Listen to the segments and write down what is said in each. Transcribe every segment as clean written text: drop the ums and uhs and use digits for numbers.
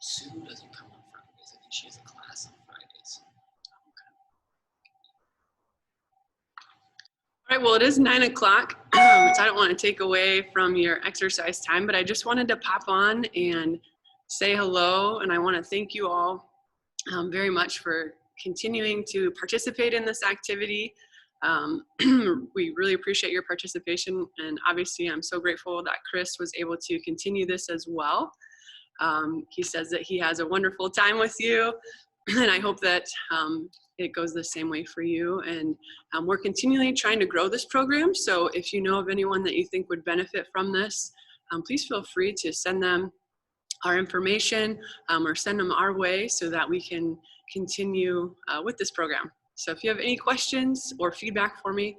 Sue doesn't come on Fridays. I think she has a class on Fridays. All right, well, it is 9 o'clock, so I don't want to take away from your exercise time, but I just wanted to pop on and say hello, and I want to thank you all very much for continuing to participate in this activity. We really appreciate your participation, and obviously I'm so grateful that Chris was able to continue this as well. He says that he has a wonderful time with you, and I hope that it goes the same way for you. And we're continually trying to grow this program, so if you know of anyone that you think would benefit from this, please feel free to send them our information or send them our way so that we can continue with this program. So if you have any questions or feedback for me,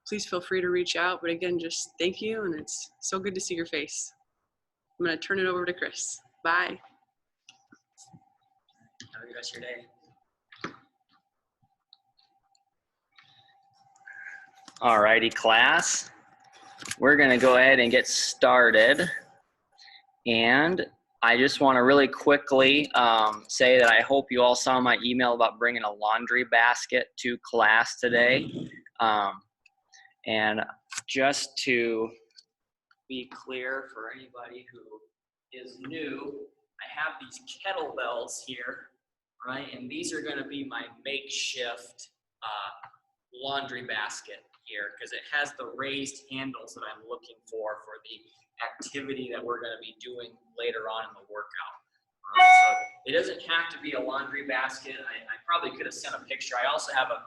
please feel free to reach out. But again, just thank you, and it's so good to see your face. I'm going to turn it over to Chris. Bye. Have a good rest of your day. All righty, class. We're going to go ahead and get started. And I just want to really quickly say that I hope you all saw my email about bringing a laundry basket to class today. And just to be clear for anybody who is new, I have these kettlebells here, right? And these are going to be my makeshift laundry basket here because it has the raised handles that I'm looking for the activity that we're going to be doing later on in the workout. So it doesn't have to be a laundry basket. I probably could have sent a picture. I also have a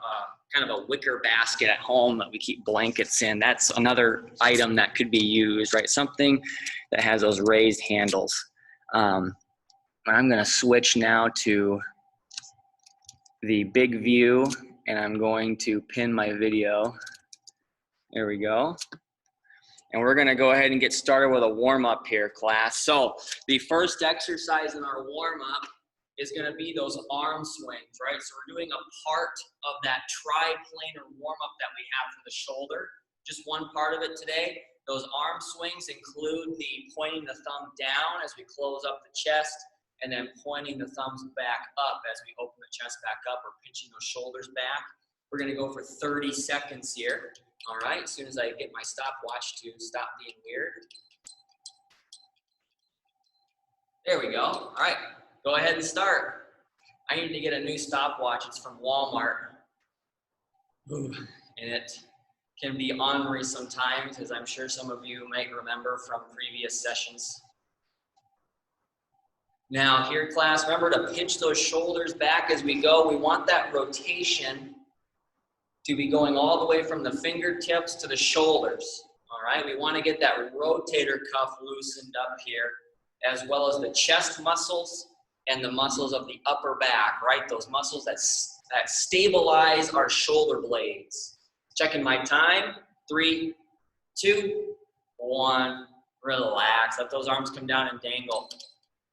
kind of a wicker basket at home that we keep blankets in. That's another item that could be used, right? Something that has those raised handles. I'm going to switch now to the big view, and I'm going to pin my video. There we go. And we're going to go ahead and get started with a warm-up here, class. So the first exercise in our warm-up is going to be those arm swings, right? So we're doing a part of that triplanar warm-up that we have for the shoulder. Just one part of it today. Those arm swings include the pointing the thumb down as we close up the chest, and then pointing the thumbs back up as we open the chest back up, or pinching those shoulders back. We're going to go for 30 seconds here. All right, as soon as I get my stopwatch to stop being weird. There we go. All right, go ahead and start. I need to get a new stopwatch. It's from Walmart. Ooh. And it can be ornery sometimes, as I'm sure some of you might remember from previous sessions. Now here, class, remember to pinch those shoulders back as we go. We want that rotation to be going all the way from the fingertips to the shoulders. All right, we want to get that rotator cuff loosened up here, as well as the chest muscles and the muscles of the upper back, right? Those muscles that stabilize our shoulder blades. Checking my time. 3, 2, 1. Relax. Let those arms come down and dangle.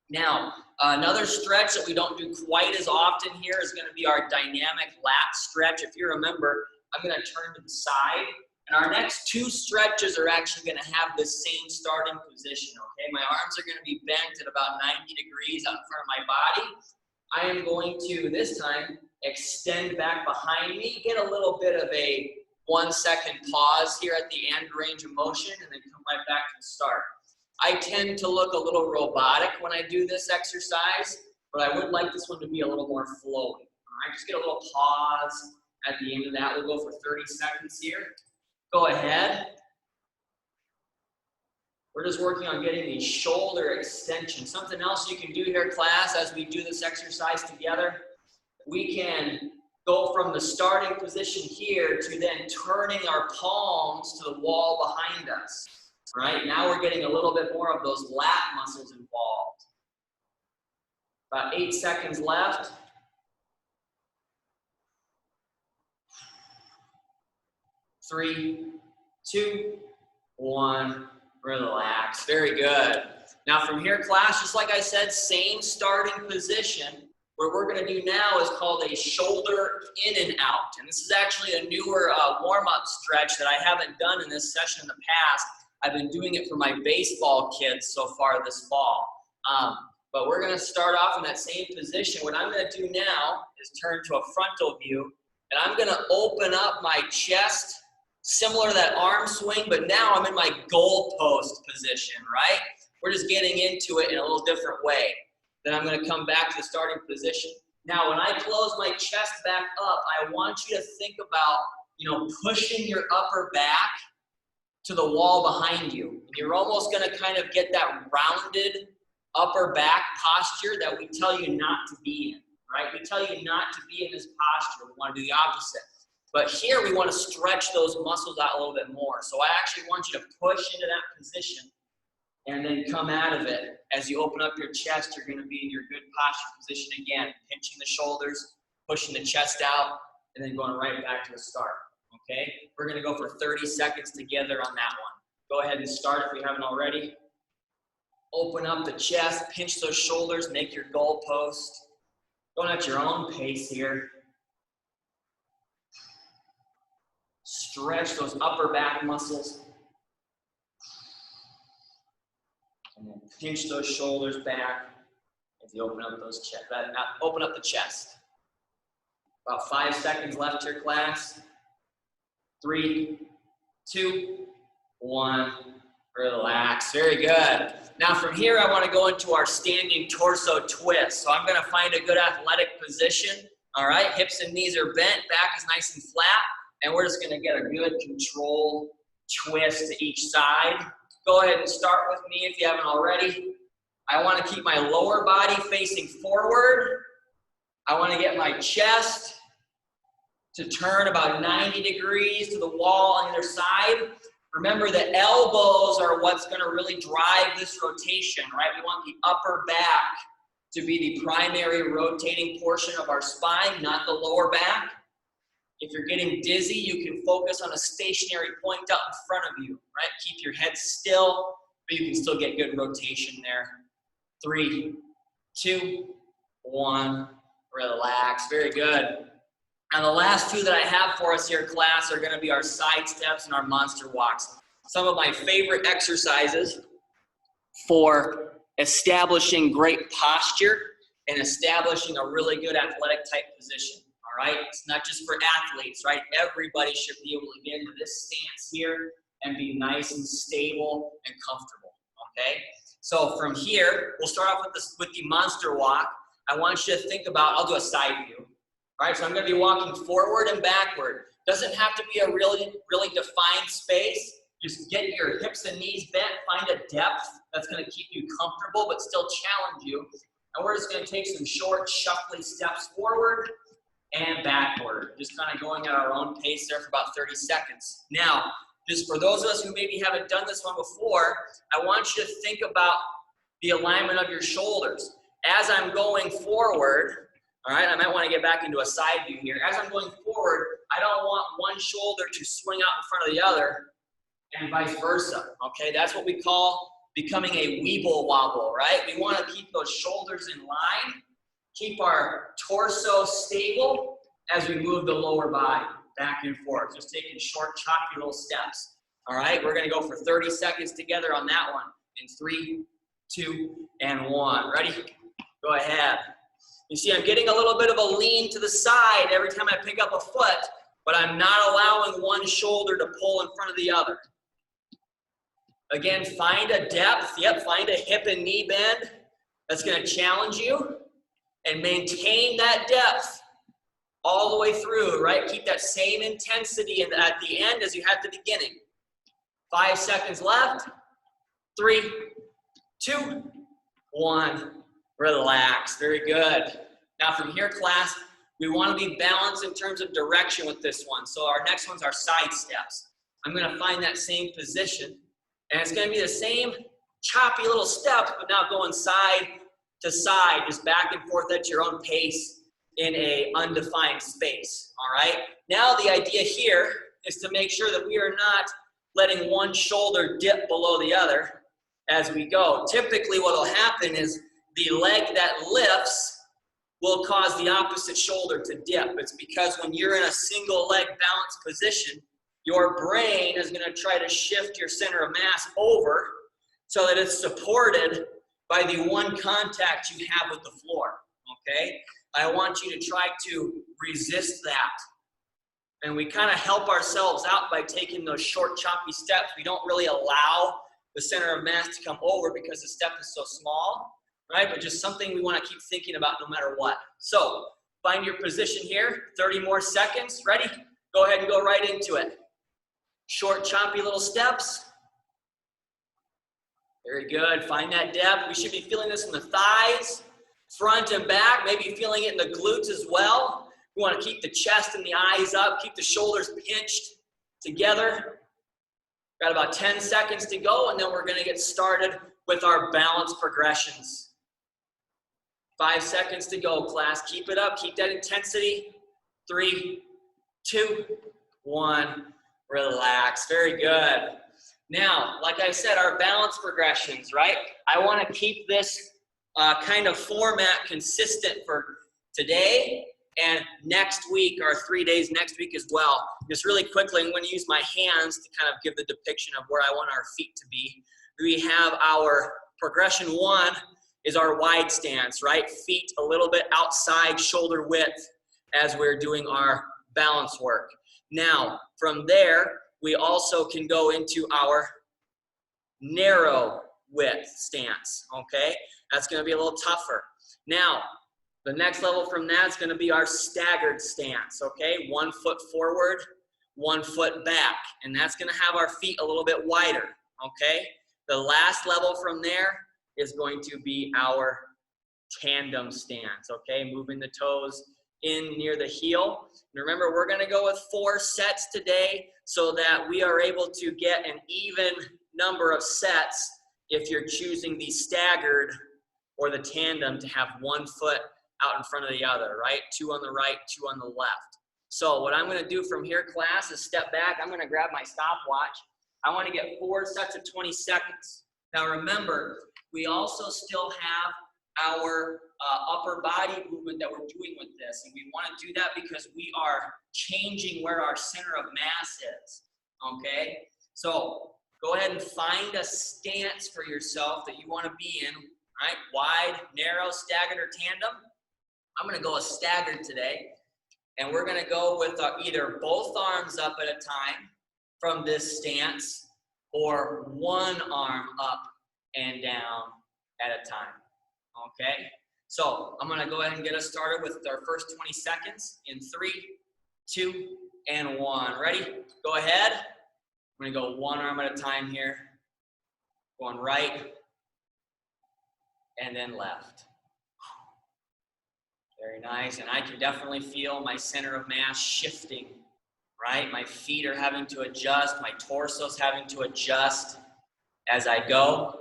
Now, another stretch that we don't do quite as often here is going to be our dynamic lat stretch. If you remember, I'm going to turn to the side. And our next 2 stretches are actually going to have the same starting position, okay? My arms are going to be bent at about 90 degrees out in front of my body. I am going to, this time, extend back behind me, get a little bit of a 1-second pause here at the end range of motion, and then come right back to the start. I tend to look a little robotic when I do this exercise, but I would like this one to be a little more flowy. All right, just get a little pause at the end of that. We'll go for 30 seconds here. Go ahead. We're just working on getting the shoulder extension. Something else you can do here, class, as we do this exercise together, we can go from the starting position here to then turning our palms to the wall behind us. All right, now we're getting a little bit more of those lat muscles involved. About 8 seconds left. 3, 2, 1, relax. Very good. Now from here, class, just like I said, same starting position. What we're going to do now is called a shoulder in and out. And this is actually a newer warm-up stretch that I haven't done in this session in the past. I've been doing it for my baseball kids so far this fall. But we're gonna start off in that same position. What I'm gonna do now is turn to a frontal view, and I'm gonna open up my chest, similar to that arm swing, but now I'm in my goalpost position, right? We're just getting into it in a little different way. Then I'm gonna come back to the starting position. Now, when I close my chest back up, I want you to think about, pushing your upper back to the wall behind you. And you're almost gonna kind of get that rounded upper back posture that we tell you not to be in, right? We tell you not to be in this posture. We want to do the opposite. But here we want to stretch those muscles out a little bit more. So I actually want you to push into that position and then come out of it. As you open up your chest, you're going to be in your good posture position again, pinching the shoulders, pushing the chest out, and then going right back to the start, okay? We're going to go for 30 seconds together on that one. Go ahead and start if you haven't already. Open up the chest, pinch those shoulders, make your goalpost. Going at your own pace here. Stretch those upper back muscles. And then pinch those shoulders back as you open up those chest. Open up the chest. About 5 seconds left here, class. 3, 2, 1. Relax. Very good. Now from here, I want to go into our standing torso twist. So I'm going to find a good athletic position. All right, hips and knees are bent, back is nice and flat, and we're just going to get a good controlled twist to each side. Go ahead and start with me if you haven't already. I want to keep my lower body facing forward. I want to get my chest to turn about 90 degrees to the wall on either side. Remember, the elbows are what's going to really drive this rotation, right? We want the upper back to be the primary rotating portion of our spine, not the lower back. If you're getting dizzy, you can focus on a stationary point out in front of you, right? Keep your head still, but you can still get good rotation there. 3, 2, 1, relax. Very good. And the last two that I have for us here, class, are going to be our side steps and our monster walks. Some of my favorite exercises for establishing great posture and establishing a really good athletic type position. All right, it's not just for athletes, right? Everybody should be able to get into this stance here and be nice and stable and comfortable. Okay, so from here, we'll start off with the monster walk. I want you to think about. I'll do a side view. All right, so I'm going to be walking forward and backward. Doesn't have to be a really defined space. Just get your hips and knees bent. Find a depth that's going to keep you comfortable but still challenge you. And we're just going to take some short, shuffly steps forward and backward. Just kind of going at our own pace there for about 30 seconds. Now, just for those of us who maybe haven't done this one before, I want you to think about the alignment of your shoulders. As I'm going forward, all right, I might want to get back into a side view here. As I'm going forward, I don't want one shoulder to swing out in front of the other and vice versa, okay? That's what we call becoming a weeble wobble, right? We want to keep those shoulders in line, keep our torso stable as we move the lower body back and forth, just taking short, choppy little steps, all right? We're going to go for 30 seconds together on that one in 3, 2, and 1. Ready? Go ahead. You see, I'm getting a little bit of a lean to the side every time I pick up a foot, but I'm not allowing one shoulder to pull in front of the other. Again, find a depth. Yep, find a hip and knee bend that's going to challenge you and maintain that depth all the way through, right? Keep that same intensity at the end as you had at the beginning. 5 seconds left. 3, 2, 1. Relax. Very good. Now from here, class, we want to be balanced in terms of direction with this one. So our next one's our side steps. I'm going to find that same position, and it's going to be the same choppy little steps, but now going side to side, just back and forth at your own pace in a undefined space. All right. Now the idea here is to make sure that we are not letting one shoulder dip below the other as we go. Typically, what will happen is the leg that lifts will cause the opposite shoulder to dip. It's because when you're in a single leg balanced position, your brain is going to try to shift your center of mass over so that it's supported by the one contact you have with the floor, okay? I want you to try to resist that. And we kind of help ourselves out by taking those short, choppy steps. We don't really allow the center of mass to come over because the step is so small, right? But just something we want to keep thinking about no matter what. So find your position here, 30 more seconds. Ready? Go ahead and go right into it. Short, choppy little steps. Very good. Find that depth. We should be feeling this in the thighs, front and back, maybe feeling it in the glutes as well. We want to keep the chest and the eyes up, keep the shoulders pinched together. Got about 10 seconds to go, and then we're going to get started with our balance progressions. 5 seconds to go, class. Keep it up. Keep that intensity. 3, 2, 1. Relax. Very good. Now, like I said, our balance progressions, right? I want to keep this kind of format consistent for today and next week, or 3 days next week as well. Just really quickly, I'm going to use my hands to kind of give the depiction of where I want our feet to be. We have our progression 1 is our wide stance, right? Feet a little bit outside shoulder width as we're doing our balance work. Now, from there, we also can go into our narrow width stance, okay? That's going to be a little tougher. Now, the next level from that is going to be our staggered stance, okay? 1 foot forward, 1 foot back, and that's going to have our feet a little bit wider, okay? The last level from there is going to be our tandem stance, okay? Moving the toes in near the heel. And remember, we're going to go with 4 sets today so that we are able to get an even number of sets if you're choosing the staggered or the tandem to have 1 foot out in front of the other, right? 2 on the right, 2 on the left. So what I'm going to do from here, class, is step back. I'm going to grab my stopwatch. I want to get 4 sets of 20 seconds. Now remember, we also still have our upper body movement that we're doing with this. And we want to do that because we are changing where our center of mass is, okay? So go ahead and find a stance for yourself that you want to be in, right? Wide, narrow, staggered, or tandem. I'm going to go a staggered today. And we're going to go with either both arms up at a time from this stance or one arm up and down at a time, okay? So I'm going to go ahead and get us started with our first 20 seconds in 3, 2, and 1. Ready? Go ahead. I'm going to go one arm at a time here. Going right and then left. Very nice. And I can definitely feel my center of mass shifting, right? My feet are having to adjust. My torso's having to adjust as I go.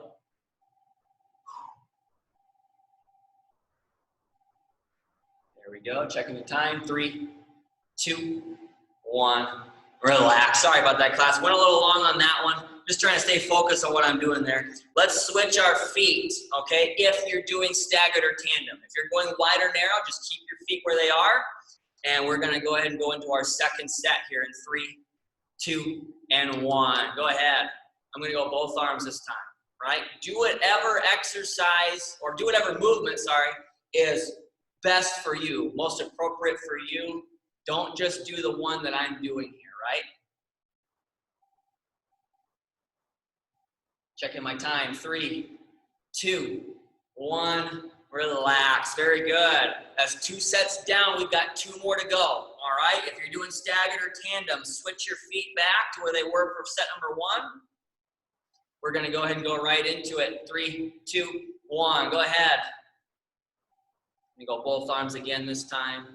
There we go. Checking the time. 3, 2, 1. Relax. Sorry about that, class. Went a little long on that one. Just trying to stay focused on what I'm doing there. Let's switch our feet, okay, if you're doing staggered or tandem. If you're going wide or narrow, just keep your feet where they are. And we're going to go ahead and go into our second set here in 3, 2, and 1. Go ahead. I'm going to go both arms this time, right? Do whatever exercise, or do whatever movement, sorry, is best for you, most appropriate for you. Don't just do the one that I'm doing here, right? Checking my time. 3, 2, 1. Relax. Very good. That's 2 sets down. We've got 2 more to go. All right. If you're doing staggered or tandem, switch your feet back to where they were for set number 1. We're going to go ahead and go right into it. 3, 2, 1. Go ahead. We go both arms again this time.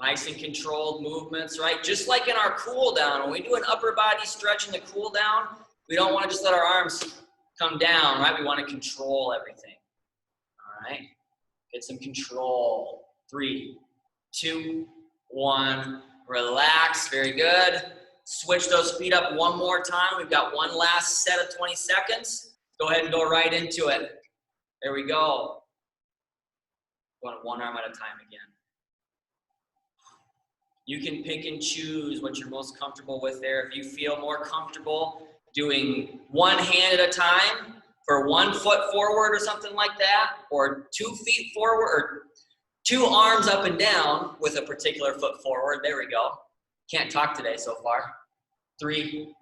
Nice and controlled movements, right? Just like in our cool down, when we do an upper body stretch in the cool down, we don't want to just let our arms come down, right? We want to control everything. All right. Get some control. 3, 2, 1. Relax. Very good. Switch those feet up one more time. We've got one last set of 20 seconds. Go ahead and go right into it. There we go. Going one arm at a time again. You can pick and choose what you're most comfortable with there. If you feel more comfortable doing one hand at a time, for 1 foot forward or something like that, or 2 feet forward, or 2 arms up and down with a particular foot forward. There we go. Can't talk today so far. 3,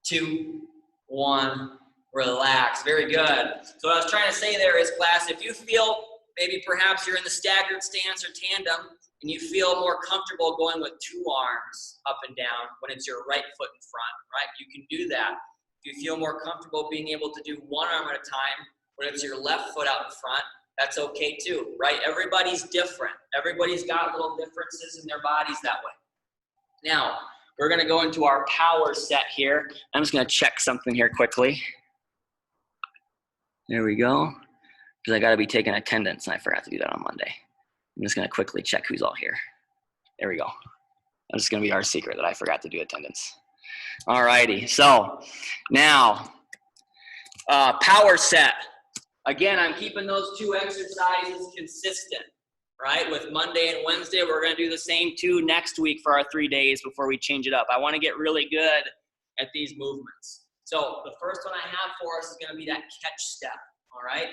2, 1, relax. Very good. So what I was trying to say there is, class, if you feel maybe perhaps you're in the staggered stance or tandem and you feel more comfortable going with 2 arms up and down when it's your right foot in front, right? You can do that. If you feel more comfortable being able to do 1 arm at a time when it's your left foot out in front, that's okay too, right? Everybody's different. Everybody's got little differences in their bodies that way. Now, we're gonna go into our power set here. I'm just gonna check something here quickly. There we go. Because I gotta be taking attendance and I forgot to do that on Monday. I'm just gonna quickly check who's all here. There we go. That's just gonna be our secret that I forgot to do attendance. Alrighty, so now, power set. Again, I'm keeping those 2 exercises consistent, right? With Monday and Wednesday, we're gonna do the same 2 next week for our 3 days before we change it up. I wanna get really good at these movements. So the first one I have for us is gonna be that catch step, all right?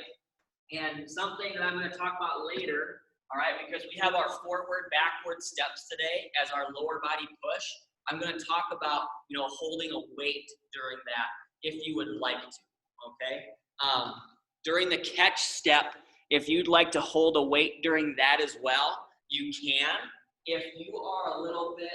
And something that I'm gonna talk about later, all right, because we have our forward, backward steps today as our lower body push. I'm gonna talk about, holding a weight during that if you would like to, okay? During the catch step, if you'd like to hold a weight during that as well, you can. If you are a little bit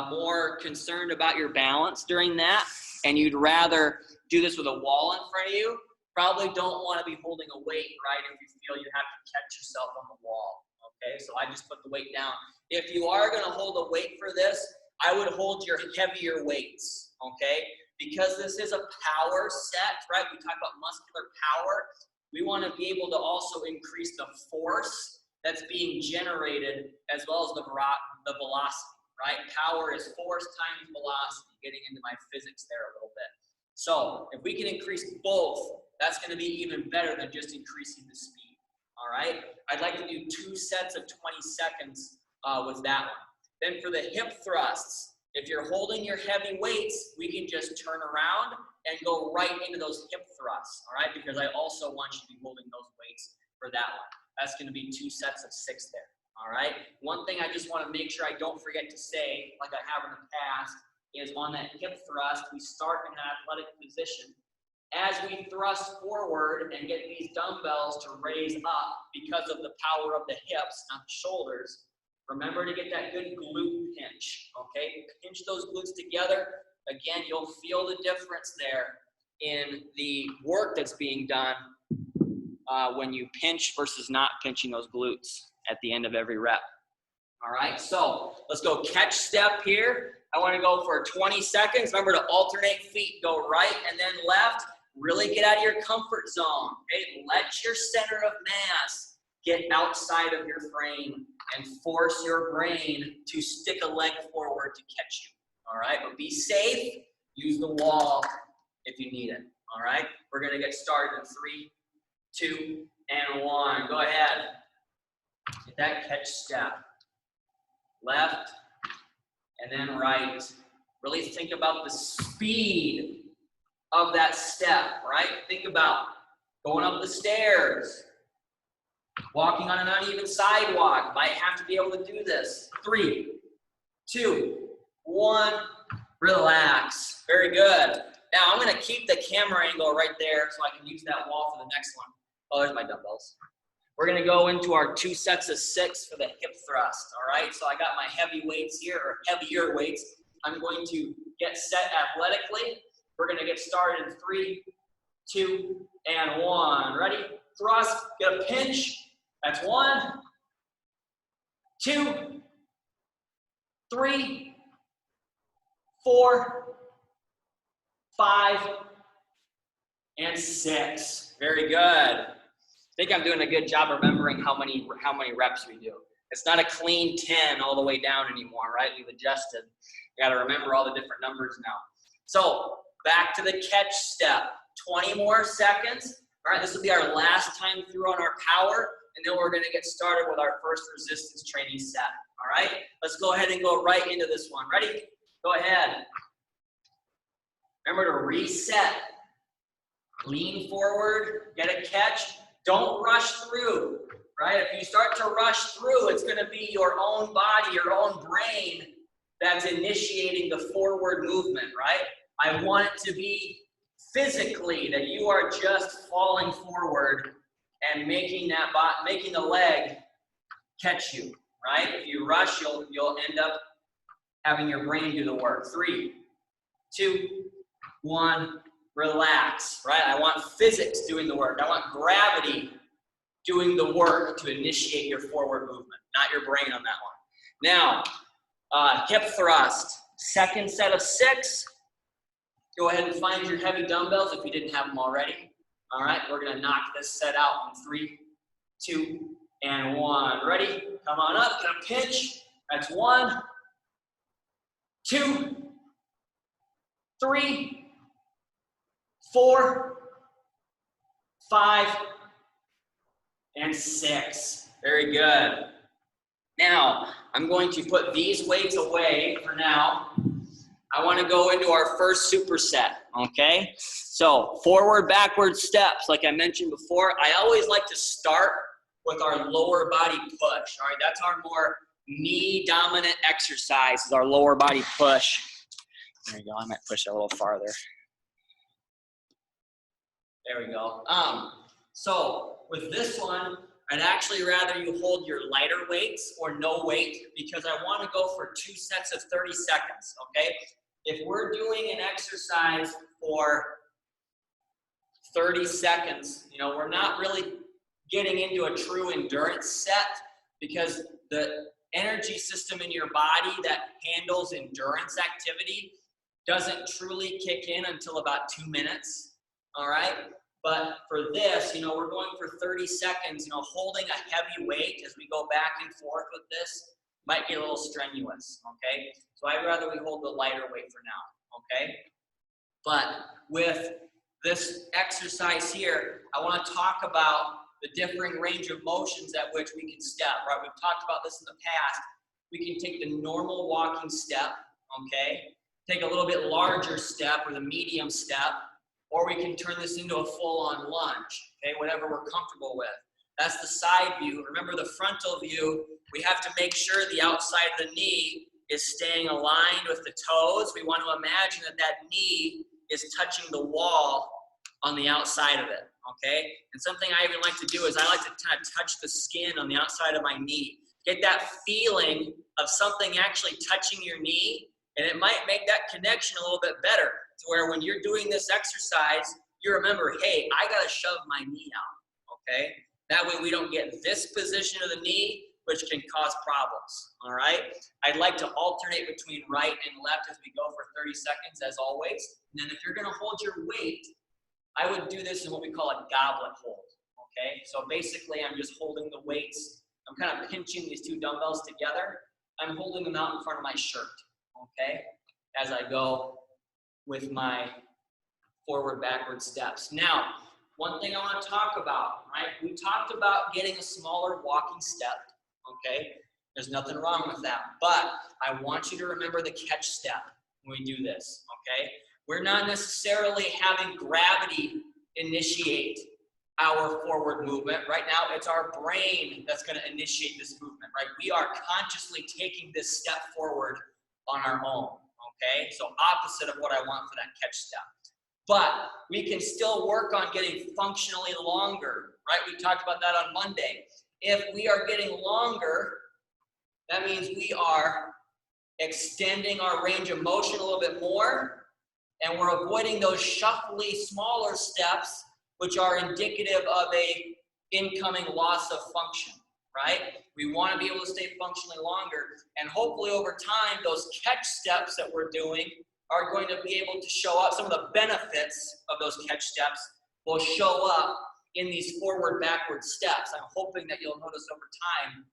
more concerned about your balance during that, and you'd rather do this with a wall in front of you, probably don't want to be holding a weight, right, if you feel you have to catch yourself on the wall, okay? So I just put the weight down. If you are going to hold a weight for this, I would hold your heavier weights, okay? Because this is a power set, right? We talk about muscular power. We want to be able to also increase the force that's being generated as well as the velocity, right? Power is force times velocity, getting into my physics there a little bit. So if we can increase both, that's going to be even better than just increasing the speed, all right? I'd like to do 2 sets of 20 seconds with that one. Then for the hip thrusts, if you're holding your heavy weights, we can just turn around and go right into those hip thrusts, all right? Because I also want you to be holding those weights for that one. That's going to be 2 sets of 6 there, all right? One thing I just want to make sure I don't forget to say, like I have in the past, is on that hip thrust, we start in an athletic position. As we thrust forward and get these dumbbells to raise up because of the power of the hips, not the shoulders, remember to get that good glute pinch, okay? Pinch those glutes together. Again, you'll feel the difference there in the work that's being done when you pinch versus not pinching those glutes at the end of every rep. All right, so let's go catch step here. I want to go for 20 seconds. Remember to alternate feet, go right and then left. Really get out of your comfort zone, okay? Let your center of mass get outside of your frame and force your brain to stick a leg forward to catch you, all right? But be safe, use the wall if you need it, all right? We're gonna get started in 3, 2, and 1. Go ahead, get that catch step. Left, and then right. Really think about the speed of that step, right? Think about going up the stairs, walking on an uneven sidewalk. Might have to be able to do this. 3, 2, 1, relax. Very good. Now I'm gonna keep the camera angle right there so I can use that wall for the next one. Oh, there's my dumbbells. We're gonna go into our 2 sets of 6 for the hip thrust, all right? So I got my heavy weights here, or heavier weights. I'm going to get set athletically. We're gonna get started in 3, 2, and 1. Ready? Thrust, get a pinch. That's 1, 2, 3, 4, 5, and 6. Very good. I think I'm doing a good job remembering how many reps we do. It's not a clean 10 all the way down anymore, right? We've adjusted. You got to remember all the different numbers now. So back to the catch step. 20 more seconds. All right, this will be our last time through on our power, and then we're going to get started with our first resistance training set. All right, let's go ahead and go right into this one. Ready? Go ahead. Remember to reset. Lean forward, get a catch. Don't rush through, right? If you start to rush through, it's going to be your own body, your own brain that's initiating the forward movement, right? I want it to be physically that you are just falling forward and making the leg catch you, right? If you rush, you'll end up having your brain do the work. 3, 2, 1, relax, right? I want physics doing the work. I want gravity doing the work to initiate your forward movement, not your brain on that one. Now, hip thrust, second set of 6. Go ahead and find your heavy dumbbells if you didn't have them already. All right, we're gonna knock this set out in 3, 2, and 1. Ready? Come on up, gonna pinch. That's 1, 2, 3, 4, 5, and 6. Very good. Now, I'm going to put these weights away for now. I want to go into our first superset, okay? So, forward, backward steps, like I mentioned before. I always like to start with our lower body push, all right? That's our more knee-dominant exercise, is our lower body push. There you go, I might push it a little farther. There we go. So, with this one, I'd actually rather you hold your lighter weights or no weight because I want to go for 2 sets of 30 seconds, okay? If we're doing an exercise for 30 seconds, you know, we're not really getting into a true endurance set because the energy system in your body that handles endurance activity doesn't truly kick in until about 2 minutes, all right? But for this, you know, we're going for 30 seconds, you know, holding a heavy weight as we go back and forth with this might get a little strenuous, okay? So I'd rather we hold the lighter weight for now, okay? But with this exercise here, I want to talk about the differing range of motions at which we can step, right? We've talked about this in the past. We can take the normal walking step, okay? Take a little bit larger step or the medium step, or we can turn this into a full-on lunge, okay, whatever we're comfortable with. That's the side view. Remember the frontal view, we have to make sure the outside of the knee is staying aligned with the toes. We want to imagine that that knee is touching the wall on the outside of it, okay? And something I even like to do is I like to kind of touch the skin on the outside of my knee. Get that feeling of something actually touching your knee, and it might make that connection a little bit better to where when you're doing this exercise, you remember, hey, I got to shove my knee out, okay? That way we don't get this position of the knee, which can cause problems, all right? I'd like to alternate between right and left as we go for 30 seconds, as always. And then if you're going to hold your weight, I would do this in what we call a goblet hold, okay? So basically, I'm just holding the weights. I'm kind of pinching these 2 dumbbells together. I'm holding them out in front of my shirt, okay, as I go with my forward, backward steps. Now, one thing I want to talk about, right? We talked about getting a smaller walking step, okay? There's nothing wrong with that, but I want you to remember the catch step when we do this, okay? We're not necessarily having gravity initiate our forward movement. Right now, it's our brain that's going to initiate this movement, right? We are consciously taking this step forward on our own, okay? So opposite of what I want for that catch step. But we can still work on getting functionally longer, right? We talked about that on Monday. If we are getting longer, that means we are extending our range of motion a little bit more, and we're avoiding those shuffly, smaller steps, which are indicative of a incoming loss of function, right? We want to be able to stay functionally longer, and hopefully over time, those catch steps that we're doing are going to be able to show up. Some of the benefits of those catch steps will show up in these forward, backward steps. I'm hoping that you'll notice over time,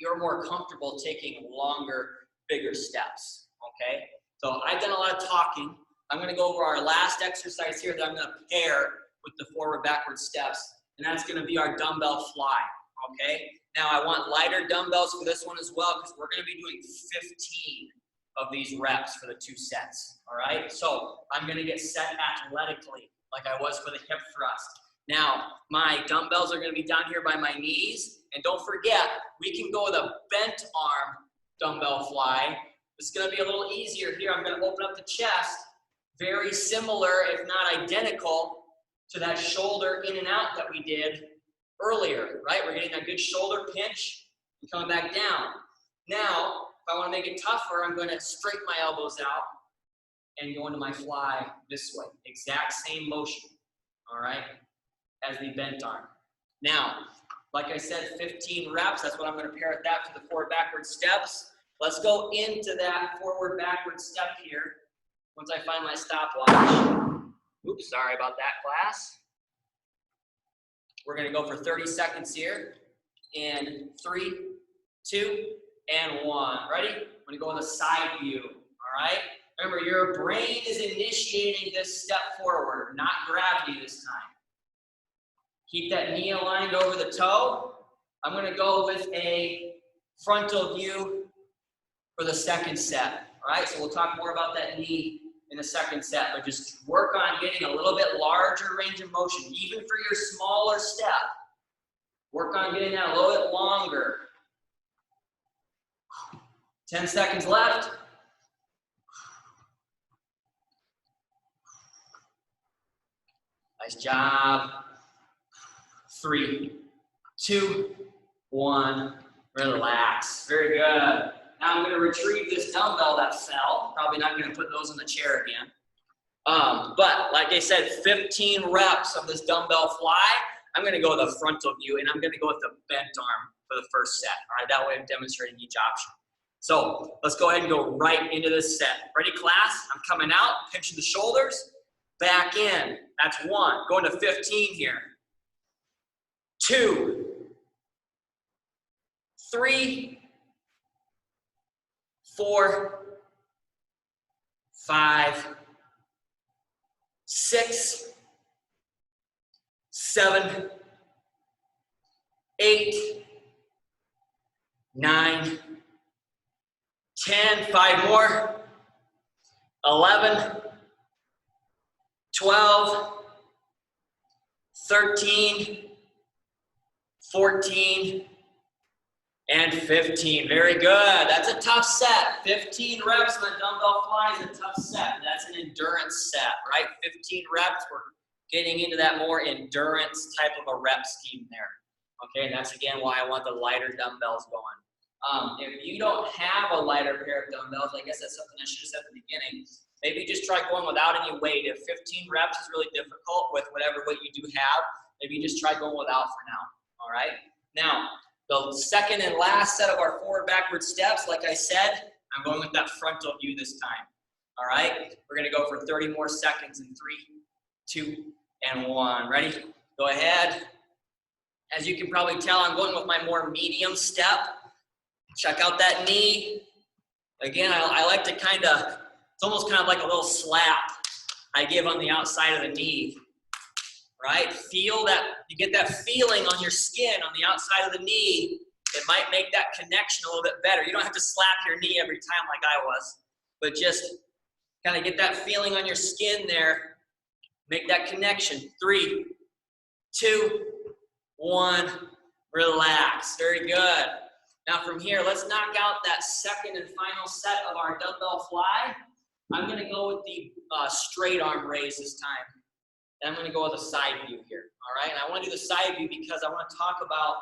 you're more comfortable taking longer, bigger steps, okay? So I've done a lot of talking. I'm gonna go over our last exercise here that I'm gonna pair with the forward, backward steps, and that's gonna be our dumbbell fly, okay? Now I want lighter dumbbells for this one as well because we're gonna be doing 15 of these reps for the 2 sets, all right? So I'm gonna get set athletically, like I was for the hip thrust. Now, my dumbbells are gonna be down here by my knees, and don't forget, we can go with a bent arm dumbbell fly. It's gonna be a little easier here. I'm gonna open up the chest, very similar, if not identical, to that shoulder in and out that we did earlier, right? We're getting that good shoulder pinch and coming back down. Now, if I wanna make it tougher, I'm gonna straighten my elbows out and go into my fly this way. Exact same motion, all right, as the bent arm. Now, like I said, 15 reps, that's what I'm gonna pair that to the forward backward steps. Let's go into that forward backward step here once I find my stopwatch. Oops, sorry about that, class. We're gonna go for 30 seconds here in 3, 2, and 1. Ready? I'm gonna go with a side view, all right? Remember, your brain is initiating this step forward, not gravity this time. Keep that knee aligned over the toe. I'm gonna go with a frontal view for the second set, all right? So we'll talk more about that knee in the second set, but just work on getting a little bit larger range of motion, even for your smaller step. Work on getting that a little bit longer. 10 seconds left. Nice job. 3, 2, 1. Relax. Very good. Now I'm going to retrieve this dumbbell that fell. Probably not going to put those in the chair again. But like I said, 15 reps of this dumbbell fly. I'm going to go with a frontal view, and I'm going to go with the bent arm for the first set. All right, that way I'm demonstrating each option. So let's go ahead and go right into this set. Ready, class? I'm coming out, pinching the shoulders, back in. That's 1. Going to 15 here. 2, 3, 4, 5, 6, 7, 8, 9, 10, 5 more, 11, 12, 13, 14, and 15. Very good. That's a tough set. 15 reps on the dumbbell fly is a tough set. That's an endurance set, right? 15 reps. We're getting into that more endurance type of a rep scheme there. Okay, and that's again why I want the lighter dumbbells going. If you don't have a lighter pair of dumbbells, I guess that's something I should have said at the beginning. Maybe just try going without any weight. If 15 reps is really difficult with whatever weight you do have, maybe just try going without for now. All right. Now, the second and last set of our forward backward steps, like I said, I'm going with that frontal view this time. All right. We're going to go for 30 more seconds in 3, 2, and 1. Ready? Go ahead. As you can probably tell, I'm going with my more medium step. Check out that knee. Again, I like to kind of, it's almost kind of like a little slap I give on the outside of the knee. Right? Feel that, you get that feeling on your skin on the outside of the knee. It might make that connection a little bit better. You don't have to slap your knee every time like I was, but just kind of get that feeling on your skin there. Make that connection. 3, 2, 1, relax. Very good. Now from here, let's knock out that second and final set of our dumbbell fly. I'm going to go with the straight arm raise this time. And I'm going to go with a side view here, all right? And I want to do the side view because I want to talk about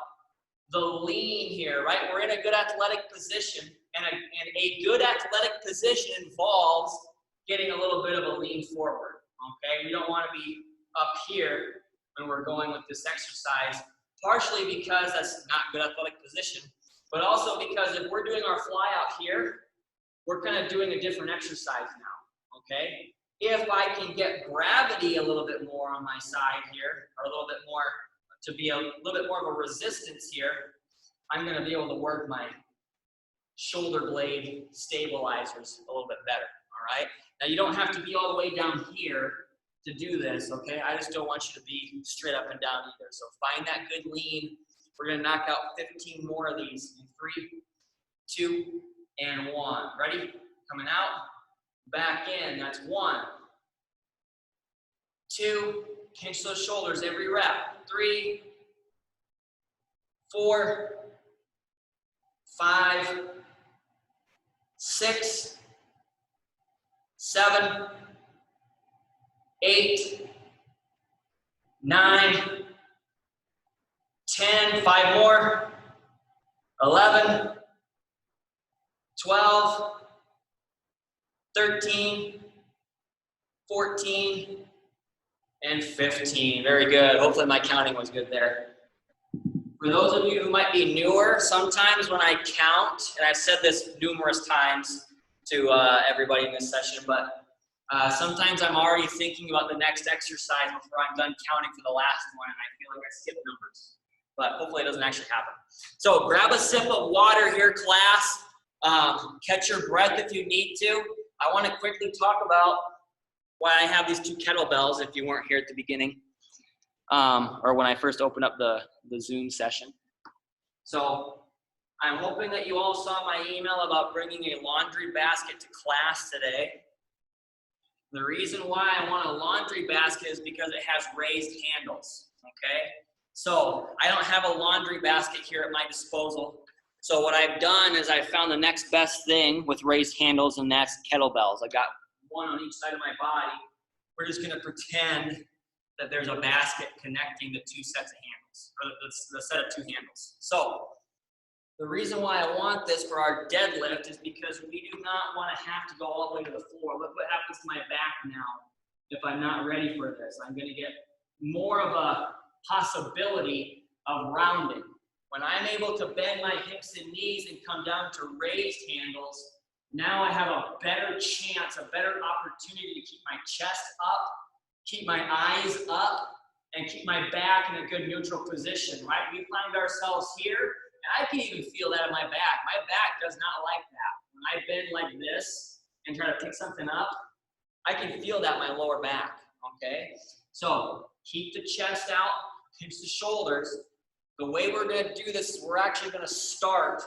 the lean here, right? We're in a good athletic position, and a good athletic position involves getting a little bit of a lean forward, okay? We don't want to be up here when we're going with this exercise, partially because that's not good athletic position, but also because if we're doing our fly out here, we're kind of doing a different exercise now, okay? If I can get gravity a little bit more on my side here, or a little bit more, to be a little bit more of a resistance here, I'm going to be able to work my shoulder blade stabilizers a little bit better, all right? Now, you don't have to be all the way down here to do this, okay? I just don't want you to be straight up and down either. So find that good lean. We're going to knock out 15 more of these in 3, 2, and 1. Ready? Coming out. Back in, that's 1, 2, pinch those shoulders every rep. 3, 4, 5, 6, 7, 8, 9, 10, 5 more, 11, 12, 13, 14, and 15. Very good. Hopefully my counting was good there. For those of you who might be newer, sometimes when I count, and I've said this numerous times to everybody in this session, but sometimes I'm already thinking about the next exercise before I'm done counting for the last one, and I feel like I skipped numbers. But hopefully it doesn't actually happen. So grab a sip of water here, class. Catch your breath if you need to. I want to quickly talk about why I have these 2 kettlebells if you weren't here at the beginning, or when I first opened up the Zoom session. So I'm hoping that you all saw my email about bringing a laundry basket to class today. The reason why I want a laundry basket is because it has raised handles, okay? So I don't have a laundry basket here at my disposal. So what I've done is I've found the next best thing with raised handles, and that's kettlebells. I got one on each side of my body. We're just gonna pretend that there's a basket connecting the 2 sets of handles, or the set of 2 handles. So the reason why I want this for our deadlift is because we do not want to have to go all the way to the floor. Look what happens to my back now if I'm not ready for this. I'm going to get more of a possibility of rounding. When I'm able to bend my hips and knees and come down to raised handles, now I have a better chance, a better opportunity to keep my chest up, keep my eyes up, and keep my back in a good neutral position, right? We find ourselves here, and I can even feel that in my back. My back does not like that. When I bend like this and try to pick something up, I can feel that in my lower back, okay? So keep the chest out, pinch the shoulders. The way we're gonna do this is we're actually gonna start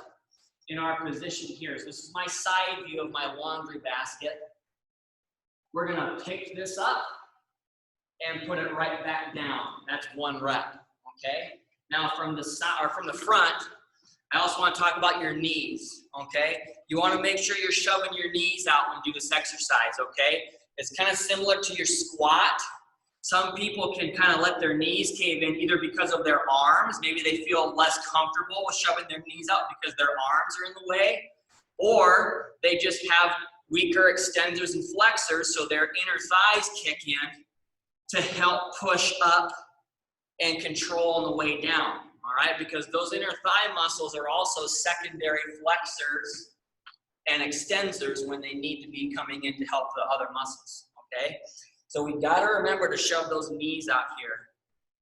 in our position here. So this is my side view of my laundry basket. We're gonna pick this up and put it right back down. That's 1 rep, okay? Now from the side, or from the front, I also want to talk about your knees, okay? You want to make sure you're shoving your knees out when you do this exercise, okay? It's kind of similar to your squat. Some people can kind of let their knees cave in either because of their arms. Maybe they feel less comfortable with shoving their knees out because their arms are in the way. Or they just have weaker extensors and flexors, so their inner thighs kick in to help push up and control on the way down, all right? Because those inner thigh muscles are also secondary flexors and extensors when they need to be coming in to help the other muscles, okay? So we gotta remember to shove those knees out here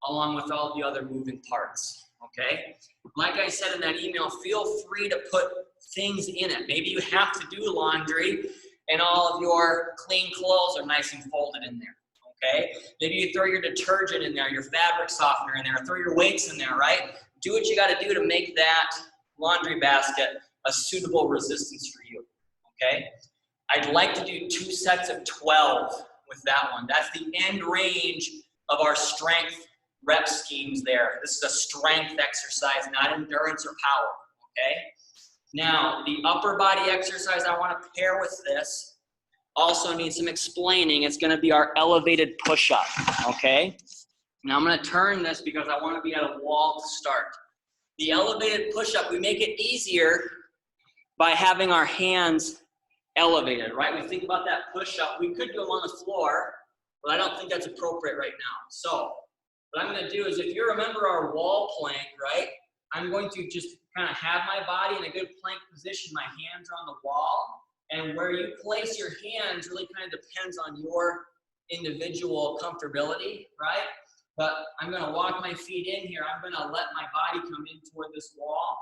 along with all the other moving parts, okay? Like I said in that email, feel free to put things in it. Maybe you have to do laundry and all of your clean clothes are nice and folded in there. Okay? Maybe you throw your detergent in there, your fabric softener in there, throw your weights in there, right? Do what you got to do to make that laundry basket a suitable resistance for you, okay? I'd like to do 2 sets of 12 with that one. That's the end range of our strength rep schemes there. This is a strength exercise, not endurance or power, okay? Now, the upper body exercise I want to pair with this also needs some explaining. It's going to be our elevated push-up, okay? Now I'm going to turn this because I want to be at a wall to start. The elevated push-up, we make it easier by having our hands elevated, right? We think about that push-up. We could do them on the floor, but I don't think that's appropriate right now. So what I'm going to do is, if you remember our wall plank, right, I'm going to just kind of have my body in a good plank position. My hands are on the wall. And where you place your hands really kind of depends on your individual comfortability, right? But I'm going to walk my feet in here. I'm going to let my body come in toward this wall.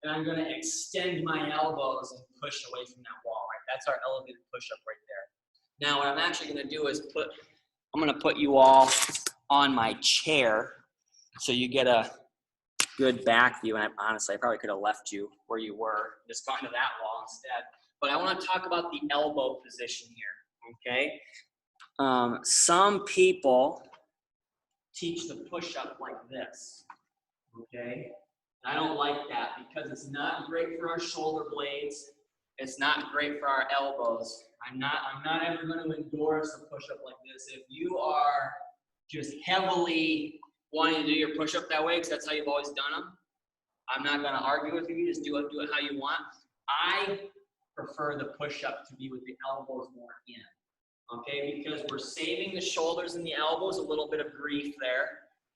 And I'm going to extend my elbows and push away from that wall, right? That's our elevated push-up right there. Now what I'm actually going to do is I'm going to put you all on my chair so you get a good back view. And honestly, I probably could have left you where you were, just gone to that wall instead. But I want to talk about the elbow position here, okay? Some people teach the push-up like this, okay? I don't like that because it's not great for our shoulder blades. It's not great for our elbows. I'm not ever going to endorse a push-up like this. If you are just heavily wanting to do your push-up that way because that's how you've always done them, I'm not going to argue with you. You just do it how you want. I prefer the push-up to be with the elbows more in, okay? Because we're saving the shoulders and the elbows a little bit of grief there.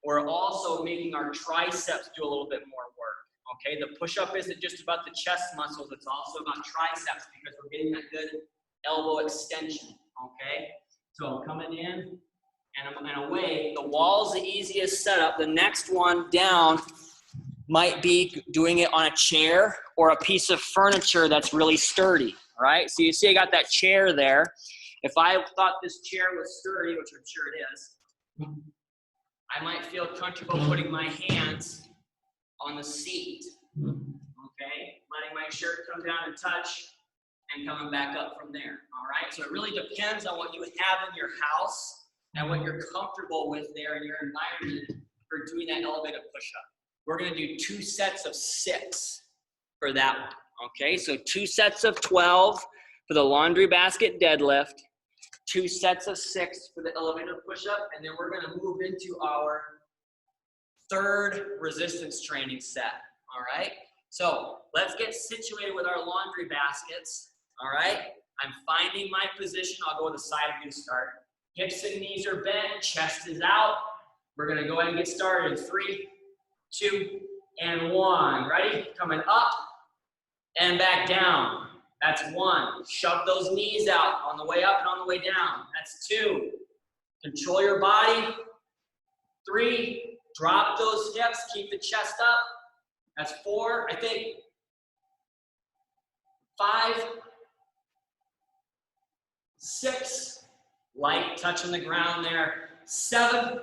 We're also making our triceps do a little bit more work, okay? The push-up isn't just about the chest muscles. It's also about triceps because we're getting that good elbow extension, okay? So I'm coming in and I'm away. The wall's the easiest setup. The next one down might be doing it on a chair or a piece of furniture that's really sturdy, right? So you see I got that chair there. If I thought this chair was sturdy, which I'm sure it is, I might feel comfortable putting my hands on the seat, okay? Letting my shirt come down and touch and coming back up from there, all right? So it really depends on what you have in your house and what you're comfortable with there in your environment for doing that elevated push-up. We're gonna do 2 sets of 6 for that one, okay? So 2 sets of 12 for the laundry basket deadlift, 2 sets of 6 for the elevated push-up, and then we're gonna move into our 3rd resistance training set, all right? So let's get situated with our laundry baskets, all right? I'm finding my position. I'll go with a side view start. Hips and knees are bent, chest is out. We're gonna go ahead and get started in 3, 2, and 1. Ready? Coming up and back down. That's 1. Shove those knees out on the way up and on the way down. That's 2. Control your body. 3. Drop those hips. Keep the chest up. That's 4. I think 5, 6. Light touching the ground there. 7,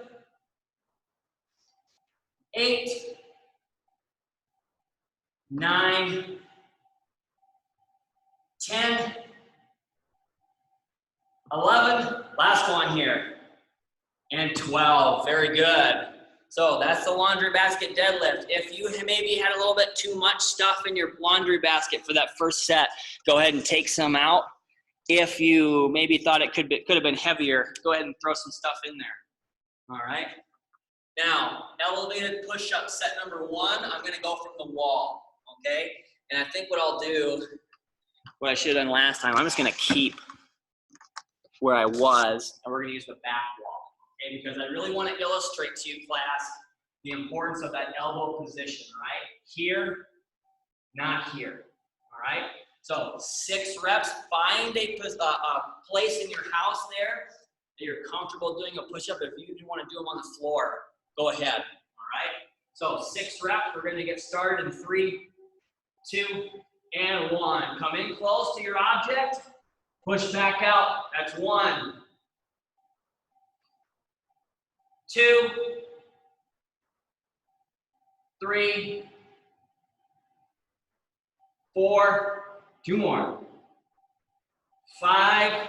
8, 9, 10, 11, last one here, and 12. Very good. So that's the laundry basket deadlift. If you maybe had a little bit too much stuff in your laundry basket for that first set, go ahead and take some out. If you maybe thought it could have been heavier, go ahead and throw some stuff in there. All right. Now, elevated push-up set number 1, I'm going to go from the wall, okay? And I think what I'll do, what I should have done last time, I'm just going to keep where I was, and we're going to use the back wall, okay? Because I really want to illustrate to you, class, the importance of that elbow position, right? Here, not here, all right? So 6 reps, find a place in your house there that you're comfortable doing a push-up. If you want to do them on the floor, go ahead, all right? So 6 reps, we're gonna get started in 3, 2, and 1. Come in close to your object, push back out, that's 1, 2, 3, 4, 2 more, 5,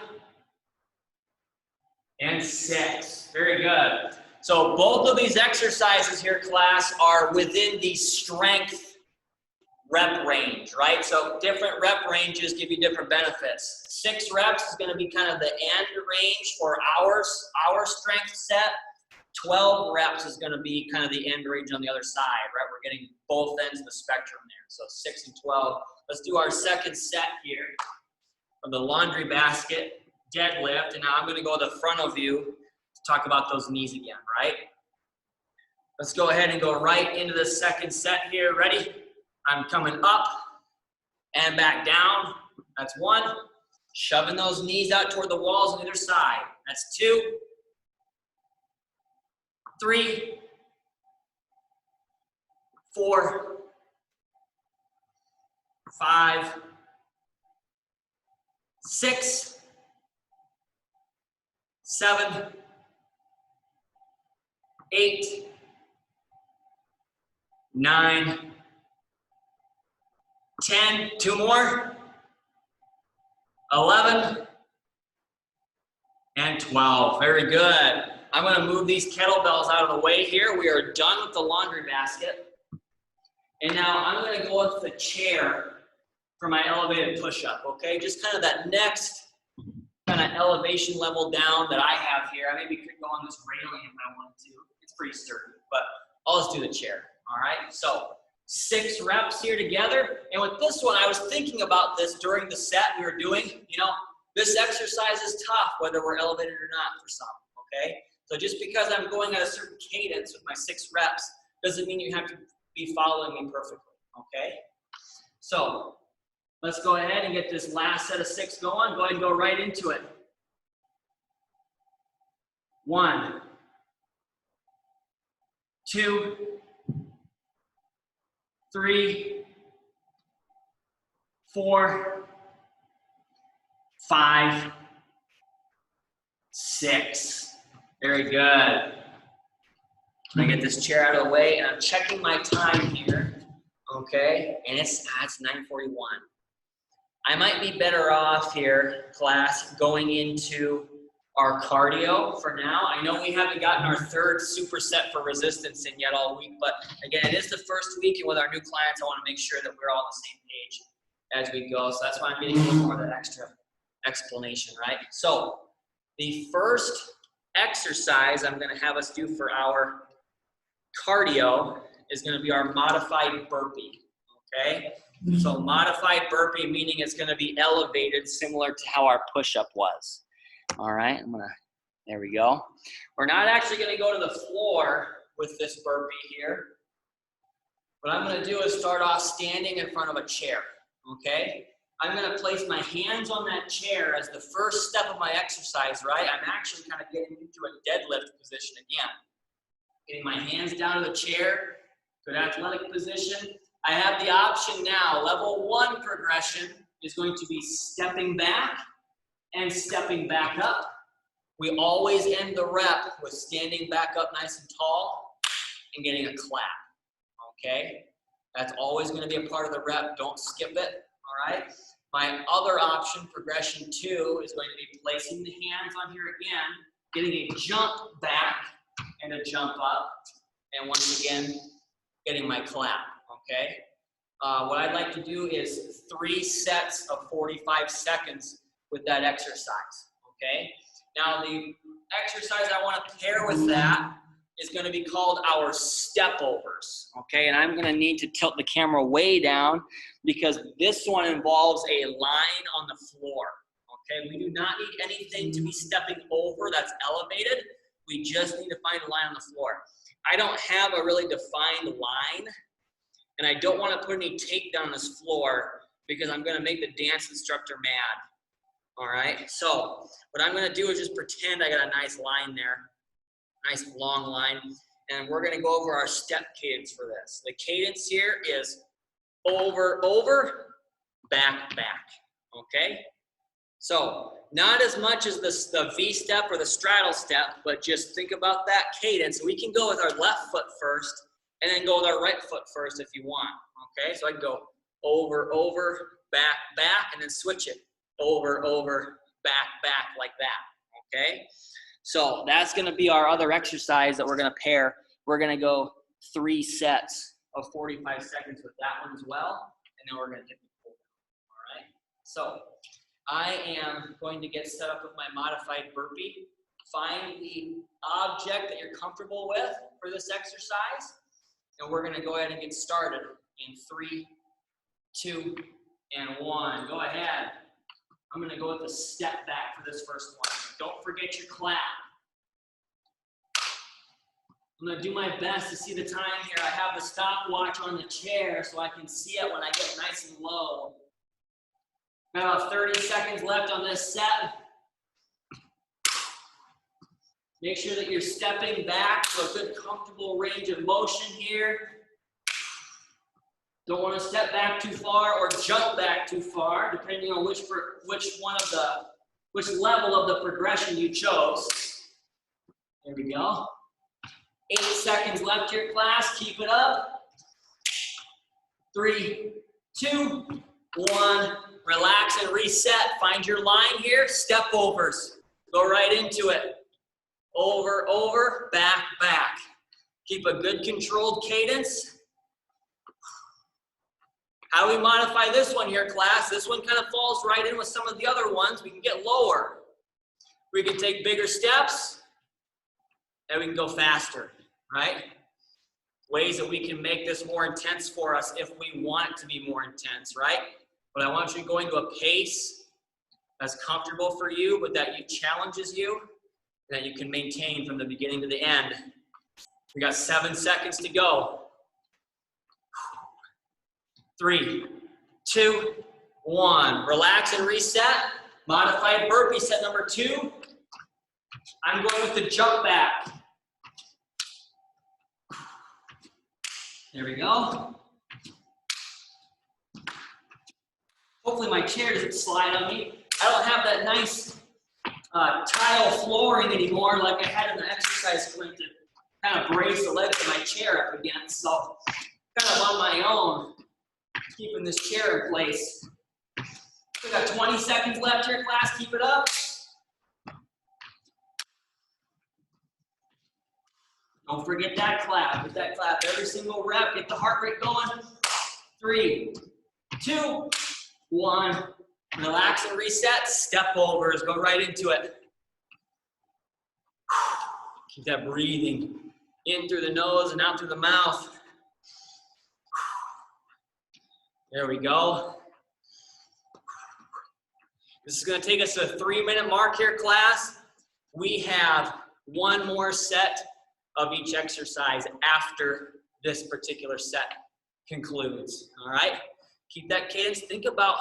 and 6. Very good. So both of these exercises here, class, are within the strength rep range, right? So different rep ranges give you different benefits. 6 reps is going to be kind of the end range for our strength set. 12 reps is going to be kind of the end range on the other side, right? We're getting both ends of the spectrum there. So 6 and 12. Let's do our second set here of the laundry basket deadlift. And now I'm going to go to the front of you to talk about those knees again, right? Let's go ahead and go right into the second set here. Ready? I'm coming up and back down. That's 1. Shoving those knees out toward the walls on either side. That's 2, 3, 4, 5, 6, 7, 8, 9, 10, 2 more, 11, and 12. Very good. I'm gonna move these kettlebells out of the way here. We are done with the laundry basket. And now I'm gonna go with the chair for my elevated push-up, okay? Just kind of that next kind of elevation level down that I have here. I maybe could go on this railing if I wanted to. It's pretty sturdy, but I'll just do the chair, all right? So 6 reps here together. And with this one, I was thinking about this during the set we were doing. You know, this exercise is tough, whether we're elevated or not for some, okay? So just because I'm going at a certain cadence with my 6 reps doesn't mean you have to be following me perfectly, okay? So let's go ahead and get this last set of 6 going. Go ahead and go right into it. 1, 2, 3, 4, 5, 6. Very good. I get this chair out of the way, and I'm checking my time here. Okay, and it's 9:41. I might be better off here, class, going into our cardio for now. I know we haven't gotten our 3rd superset for resistance in yet all week, but again, it is the first week, and with our new clients, I want to make sure that we're all on the same page as we go. So that's why I'm getting a little more of that extra explanation, right? So the first exercise I'm going to have us do for our cardio is going to be our modified burpee, okay? So modified burpee, meaning it's going to be elevated similar to how our push-up was. All right, there we go. We're not actually going to go to the floor with this burpee here. What I'm going to do is start off standing in front of a chair, okay? I'm going to place my hands on that chair as the first step of my exercise, right? I'm actually kind of getting into a deadlift position again. Getting my hands down to the chair, good athletic position. I have the option now. Level 1 progression is going to be stepping back and stepping back up. We always end the rep with standing back up nice and tall and getting a clap, okay? That's always going to be a part of the rep. Don't skip it, all right? My other option, progression 2, is going to be placing the hands on here again, getting a jump back and a jump up, and once again, getting my clap, okay? What I'd like to do is 3 sets of 45 seconds with that exercise, okay? Now, the exercise I want to pair with that is going to be called our step overs, okay? And I'm going to need to tilt the camera way down because this one involves a line on the floor, okay? We do not need anything to be stepping over that's elevated. We just need to find a line on the floor. I don't have a really defined line, and I don't want to put any tape down on this floor because I'm going to make the dance instructor mad. All right, so what I'm going to do is just pretend I got a nice line there, nice long line, and we're going to go over our step cadence for this. The cadence here is over, over, back, back, okay? So not as much as the V step or the straddle step, but just think about that cadence. We can go with our left foot first and then go with our right foot first if you want, okay? So I can go over, over, back, back, and then switch it. Over, over, back, back, like that, okay? So that's going to be our other exercise that we're going to pair. We're going to go 3 sets of 45 seconds with that one as well, and then we're going to hit the pull down, all right? So I am going to get set up with my modified burpee. Find the object that you're comfortable with for this exercise, and we're going to go ahead and get started in 3, 2, and 1. Go ahead. I'm going to go with the step back for this first one. Don't forget your clap. I'm going to do my best to see the time here. I have the stopwatch on the chair so I can see it when I get nice and low. Got about 30 seconds left on this set. Make sure that you're stepping back to a good comfortable range of motion here. Don't want to step back too far or jump back too far, depending on which level of the progression you chose. There we go. 8 seconds left here, class. Keep it up. 3, 2, 1. Relax and reset. Find your line here. Step overs. Go right into it. over, over, back, back. Keep a good controlled cadence. How do we modify this one here, class? This one kind of falls right in with some of the other ones. We can get lower. We can take bigger steps, and we can go faster, right? Ways that we can make this more intense for us if we want it to be more intense, right? But I want you to go into a pace that's comfortable for you, but that challenges you, that you can maintain from the beginning to the end. We got 7 seconds to go. 3, 2, 1. Relax and reset. Modified burpee set number 2. I'm going with the jump back. There we go. Hopefully my chair doesn't slide on me. I don't have that nice tile flooring anymore like I had in the exercise splint to kind of brace the legs of my chair up against. So kind of on my own, keeping this chair in place. We got 20 seconds left here, class. Keep it up. Don't forget that clap. Get that clap every single rep. Get the heart rate going. 3, 2, 1. Relax and reset. Step overs. Go right into it. Keep that breathing in through the nose and out through the mouth. There we go. This is going to take us to a 3-minute mark here, class. We have one more set of each exercise after this particular set concludes. All right? Keep that cadence. Think about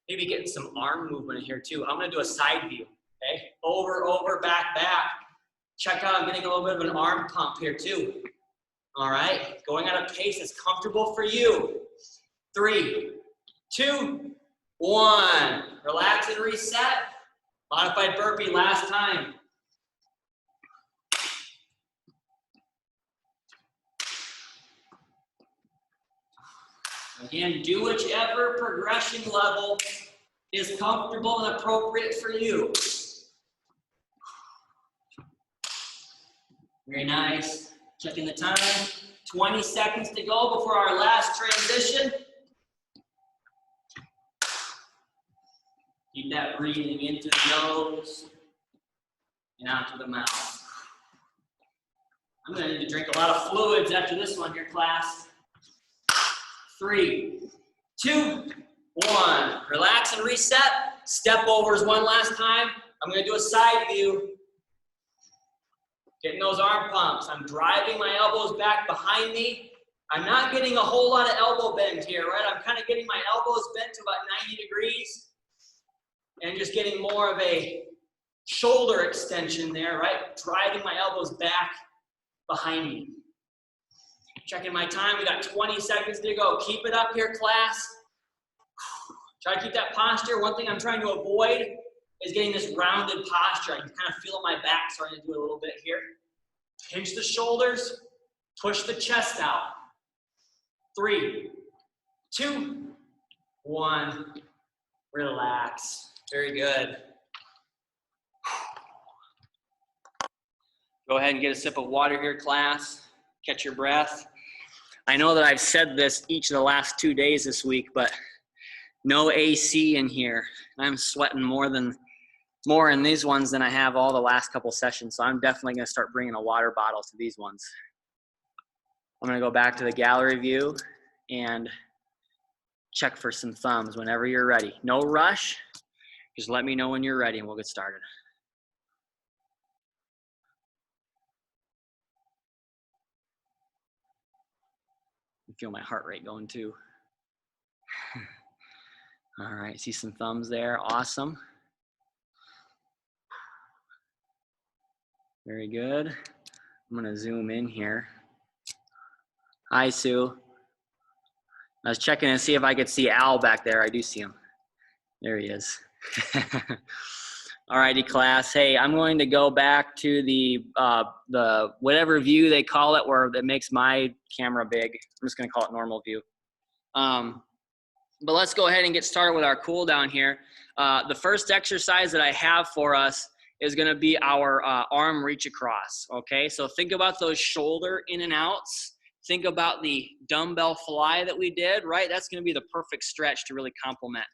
maybe getting some arm movement in here too. I'm going to do a side view. Okay? Over, over, back, back. Check out, I'm getting a little bit of an arm pump here too. All right? Going at a pace that's comfortable for you. 3, 2, 1. Relax and reset. Modified burpee last time. Again, do whichever progression level is comfortable and appropriate for you. Very nice. Checking the time. 20 seconds to go before our last transition. Keep that breathing into the nose and out to the mouth. I'm going to need to drink a lot of fluids after this one here, class. 3, 2, 1. Relax and reset. Step overs one last time. I'm going to do a side view. Getting those arm pumps. I'm driving my elbows back behind me. I'm not getting a whole lot of elbow bend here, right? I'm kind of getting my elbows bent to about 90 degrees and just getting more of a shoulder extension there, right? Driving my elbows back behind me. Checking my time. We got 20 seconds to go. Keep it up here, class. Try to keep that posture. One thing I'm trying to avoid is getting this rounded posture. I can kind of feel my back starting to do a little bit here. Pinch the shoulders. Push the chest out. 3, 2, 1. Relax. Very good. Go ahead and get a sip of water here, class. Catch your breath. I know that I've said this each of the last 2 days this week, but no AC in here. I'm sweating more in these ones than I have all the last couple sessions, so I'm definitely going to start bringing a water bottle to these ones. I'm going to go back to the gallery view and check for some thumbs whenever you're ready. No rush. Just let me know when you're ready and we'll get started. I feel my heart rate going too. All right, see some thumbs there. Awesome. Very good. I'm gonna zoom in here. Hi, Sue. I was checking to see if I could see Al back there. I do see him. There he is. All righty, class. Hey, I'm going to go back to the whatever view they call it, where that makes my camera big. I'm just going to call it normal view. But let's go ahead and get started with our cool down here. The first exercise that I have for us is gonna be our arm reach across, okay? So think about those shoulder in and outs. Think about the dumbbell fly that we did, right? That's gonna be the perfect stretch to really complement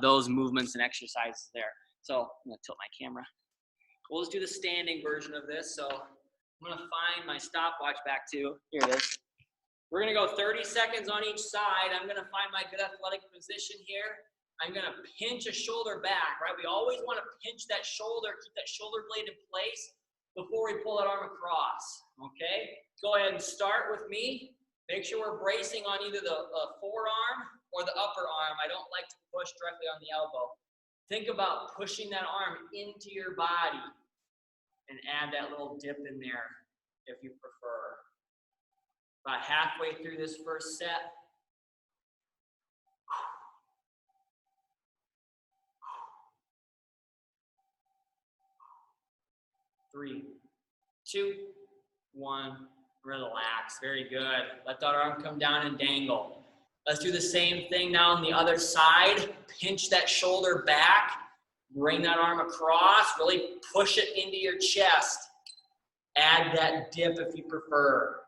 those movements and exercises there. So I'm gonna tilt my camera. We'll just do the standing version of this. So I'm gonna find my stopwatch back too. Here it is. We're gonna go 30 seconds on each side. I'm gonna find my good athletic position here. I'm gonna pinch a shoulder back, right? We always wanna pinch that shoulder, keep that shoulder blade in place before we pull that arm across, okay? Go ahead and start with me. Make sure we're bracing on either the forearm or the upper arm. I don't like to push directly on the elbow. Think about pushing that arm into your body and add that little dip in there if you prefer. About halfway through this first set. Three, two, one, relax. Very good. Let that arm come down and dangle. Let's do the same thing now on the other side. Pinch that shoulder back. Bring that arm across. Really push it into your chest. Add that dip if you prefer.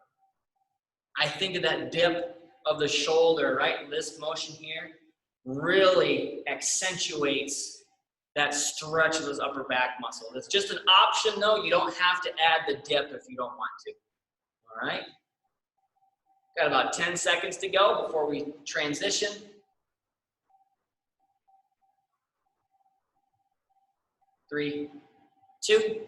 I think of that dip of the shoulder, right? This motion here really accentuates that stretch of those upper back muscles. It's just an option though. You don't have to add the dip if you don't want to. All right? Got about 10 seconds to go before we transition. Three, two,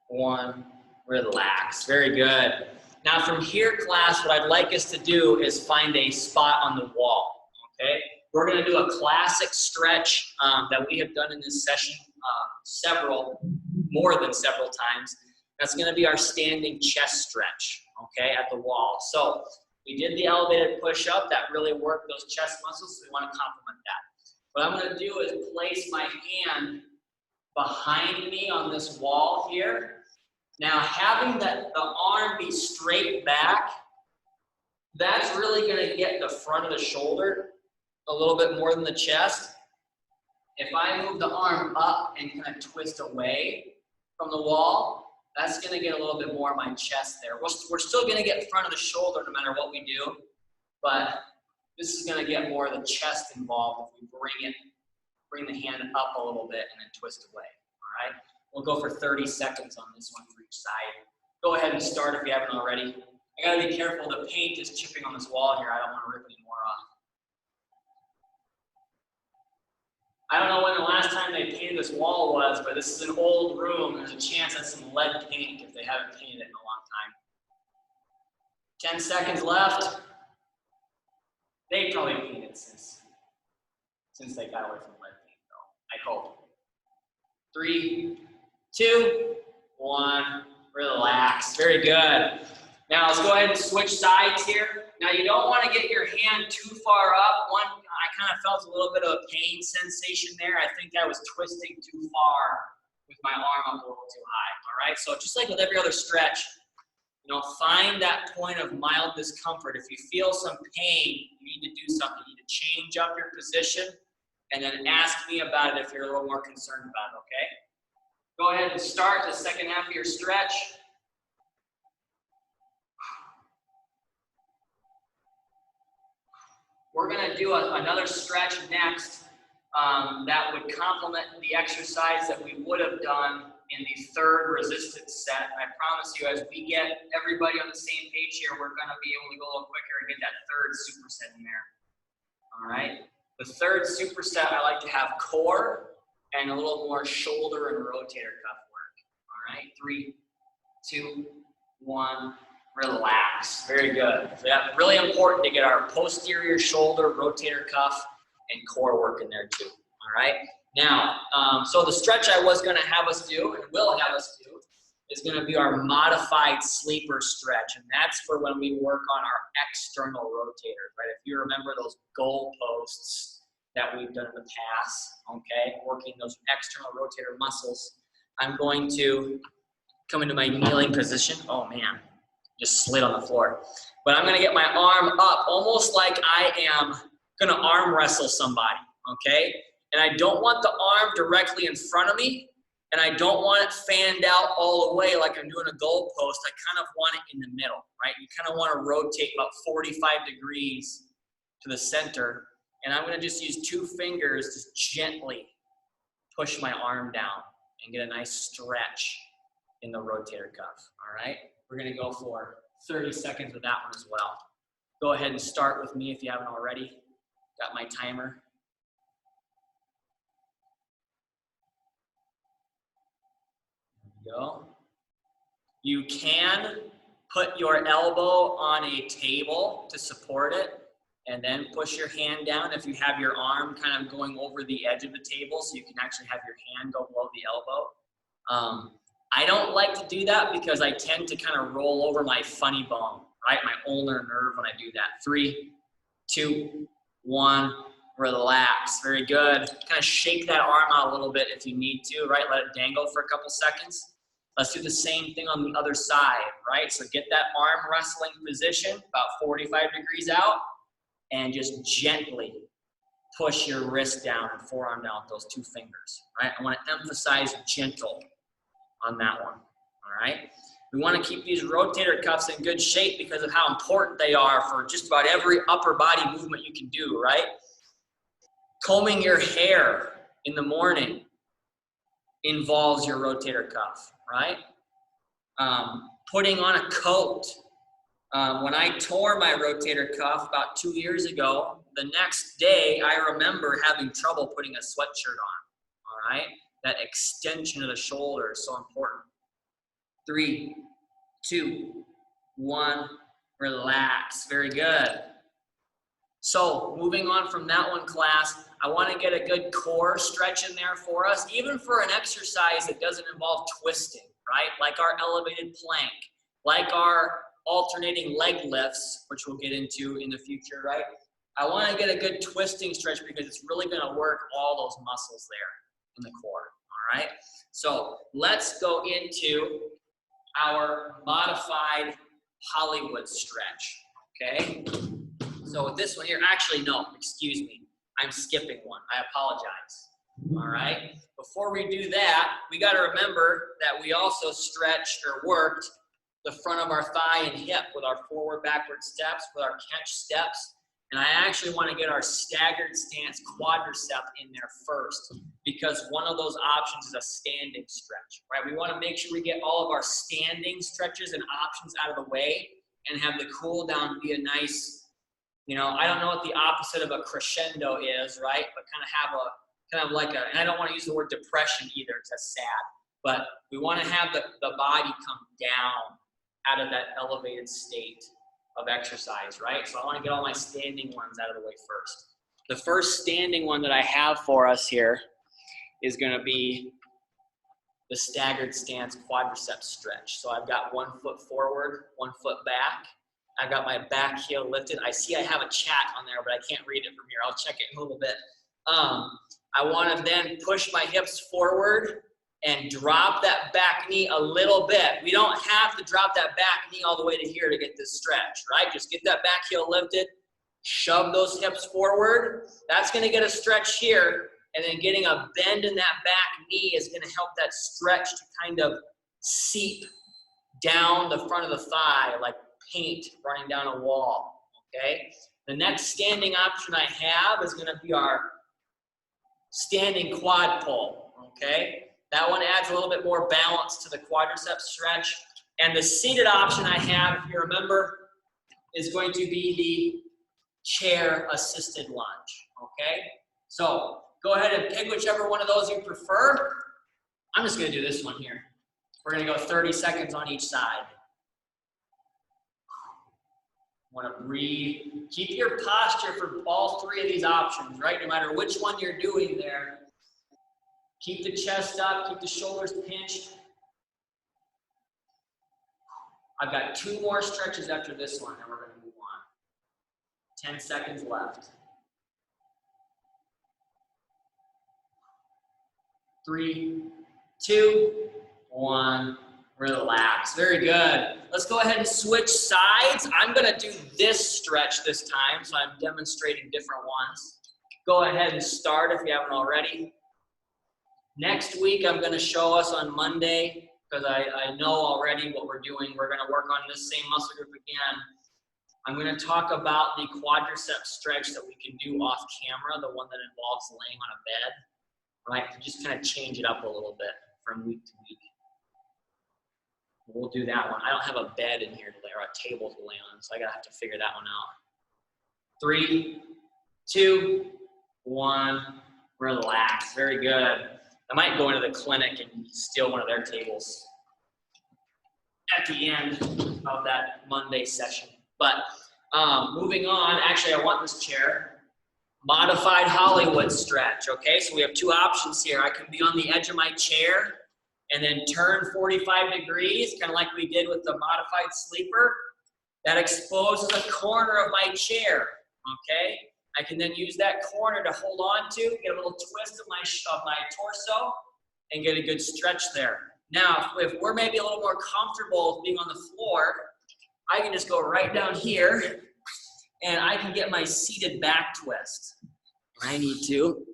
one, relax. Very good. Now from here, class, what I'd like us to do is find a spot on the wall, okay? We're gonna do a classic stretch that we have done in this session more than several times. That's gonna be our standing chest stretch, okay, at the wall. So we did the elevated push-up. That really worked those chest muscles, so we wanna complement that. What I'm gonna do is place my hand behind me on this wall here. Now, having the arm be straight back, that's really gonna get the front of the shoulder a little bit more than the chest. If I move the arm up and kind of twist away from the wall, that's gonna get a little bit more of my chest there. We're still gonna get front of the shoulder no matter what we do, but this is gonna get more of the chest involved if we bring the hand up a little bit and then twist away, all right? We'll go for 30 seconds on this one for each side. Go ahead and start if you haven't already. I gotta be careful, the paint is chipping on this wall here. I don't wanna rip any more off. I don't know when the last time they painted this wall was, but this is an old room. There's a chance that's some lead paint if they haven't painted it in a long time. 10 seconds left. They probably painted since they got away from lead paint, though. I hope. 3, 2, 1, relax. Very good. Now let's go ahead and switch sides here. Now you don't want to get your hand too far up. I kind of felt a little bit of a pain sensation there. I think I was twisting too far with my arm up a little too high. All right, so just like with every other stretch, find that point of mild discomfort. If you feel some pain, you need to do something. You need to change up your position and then ask me about it if you're a little more concerned about it, okay? Go ahead and start the second half of your stretch. We're gonna do another stretch next that would complement the exercise that we would have done in the third resistance set. I promise you, as we get everybody on the same page here, we're gonna be able to go a little quicker and get that third superset in there, all right? The third superset, I like to have core and a little more shoulder and rotator cuff work. All right, 3, 2, 1, relax. Very good. So yeah, really important to get our posterior shoulder, rotator cuff, and core work in there too. All right. Now, so the stretch I was going to have us do and will have us do is going to be our modified sleeper stretch, and that's for when we work on our external rotators, right? If you remember those goal posts that we've done in the past, okay, working those external rotator muscles, I'm going to come into my kneeling position. Oh man, just slid on the floor. But I'm going to get my arm up almost like I am going to arm wrestle somebody, okay? And I don't want the arm directly in front of me. and I don't want it fanned out all the way like I'm doing a goal post. I kind of want it in the middle, right? You kind of want to rotate about 45 degrees to the center, and I'm going to just use 2 fingers to gently push my arm down and get a nice stretch in the rotator cuff, all right? We're going to go for 30 seconds with that one as well. Go ahead and start with me if you haven't already. Got my timer. There we go. You can put your elbow on a table to support it, and then push your hand down if you have your arm kind of going over the edge of the table, so you can actually have your hand go below the elbow. I don't like to do that because I tend to kind of roll over my funny bone, right? My ulnar nerve when I do that. 3, 2, 1, relax. Very good. Kind of shake that arm out a little bit if you need to, right? Let it dangle for a couple seconds. Let's do the same thing on the other side, right? So get that arm wrestling position, about 45 degrees out, and just gently push your wrist down and forearm down with those 2 fingers, right? I want to emphasize gentle on that one, all right? We want to keep these rotator cuffs in good shape because of how important they are for just about every upper body movement you can do, right? Combing your hair in the morning involves your rotator cuff, right? Putting on a coat. When I tore my rotator cuff about 2 years ago, the next day I remember having trouble putting a sweatshirt on, all right? That extension of the shoulder is so important. 3, 2, 1, relax. Very good. So moving on from that one, class, I want to get a good core stretch in there for us, even for an exercise that doesn't involve twisting, right? Like our elevated plank, like our alternating leg lifts, which we'll get into in the future, right? I want to get a good twisting stretch because it's really going to work all those muscles there in the core, all right? So let's go into our modified Hollywood stretch, okay? So with this one here, actually, no, excuse me. I'm skipping one. I apologize, all right? Before we do that, we got to remember that we also stretched or worked the front of our thigh and hip with our forward backward steps, with our catch steps. And I actually want to get our staggered stance quadricep in there first because one of those options is a standing stretch, right? We want to make sure we get all of our standing stretches and options out of the way and have the cool down be a nice, you know, I don't know what the opposite of a crescendo is, right? But kind of like a, and I don't want to use the word depression either because that's sad, but we want to have the body come down out of that elevated state of exercise, right? So I want to get all my standing ones out of the way first. The first standing one that I have for us here is going to be the staggered stance quadriceps stretch. So I've got 1 foot forward, 1 foot back. I've got my back heel lifted. I see I have a chat on there, but I can't read it from here. I'll check it in a little bit. I want to then push my hips forward and drop that back knee a little bit. We don't have to drop that back knee all the way to here to get this stretch, right? Just get that back heel lifted, shove those hips forward. That's going to get a stretch here, and then getting a bend in that back knee is going to help that stretch to kind of seep down the front of the thigh like paint running down a wall, okay? The next standing option I have is going to be our standing quad pull, okay? That one adds a little bit more balance to the quadriceps stretch. And the seated option I have, if you remember, is going to be the chair assisted lunge, okay? So go ahead and pick whichever one of those you prefer. I'm just gonna do this one here. We're gonna go 30 seconds on each side. Want to breathe. Keep your posture for all 3 of these options, right? No matter which one you're doing there. Keep the chest up, keep the shoulders pinched. I've got 2 more stretches after this one, and we're going to move on. 10 seconds left. 3, 2, 1. Relax. Very good. Let's go ahead and switch sides. I'm going to do this stretch this time, so I'm demonstrating different ones. Go ahead and start if you haven't already. Next week, I'm going to show us on Monday, because I know already what we're doing. We're going to work on this same muscle group again. I'm going to talk about the quadriceps stretch that we can do off camera, the one that involves laying on a bed, right? To just kind of change it up a little bit from week to week. We'll do that one. I don't have a bed in here to lay, or a table to lay on, so I gotta have to figure that one out. 3, 2, 1, relax. Very good. I might go into the clinic and steal one of their tables at the end of that Monday session. But moving on, actually I want this chair. Modified Hollywood stretch, okay? So we have two options here. I can be on the edge of my chair and then turn 45 degrees, kind of like we did with the modified sleeper. That exposes a corner of my chair, okay? I can then use that corner to hold on to, get a little twist of my torso, and get a good stretch there. Now, if we're maybe a little more comfortable being on the floor, I can just go right down here, and I can get my seated back twist. I need to.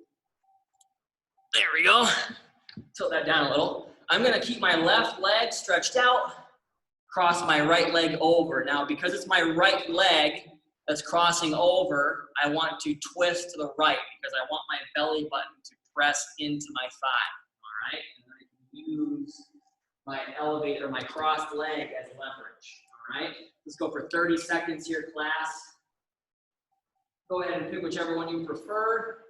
There we go. Tilt that down a little. I'm gonna keep my left leg stretched out, cross my right leg over. Now, because it's my right leg that's crossing over, I want to twist to the right because I want my belly button to press into my thigh, all right? And I can use my elevate or my crossed leg as leverage, all right? Let's go for 30 seconds here, class. Go ahead and pick whichever one you prefer.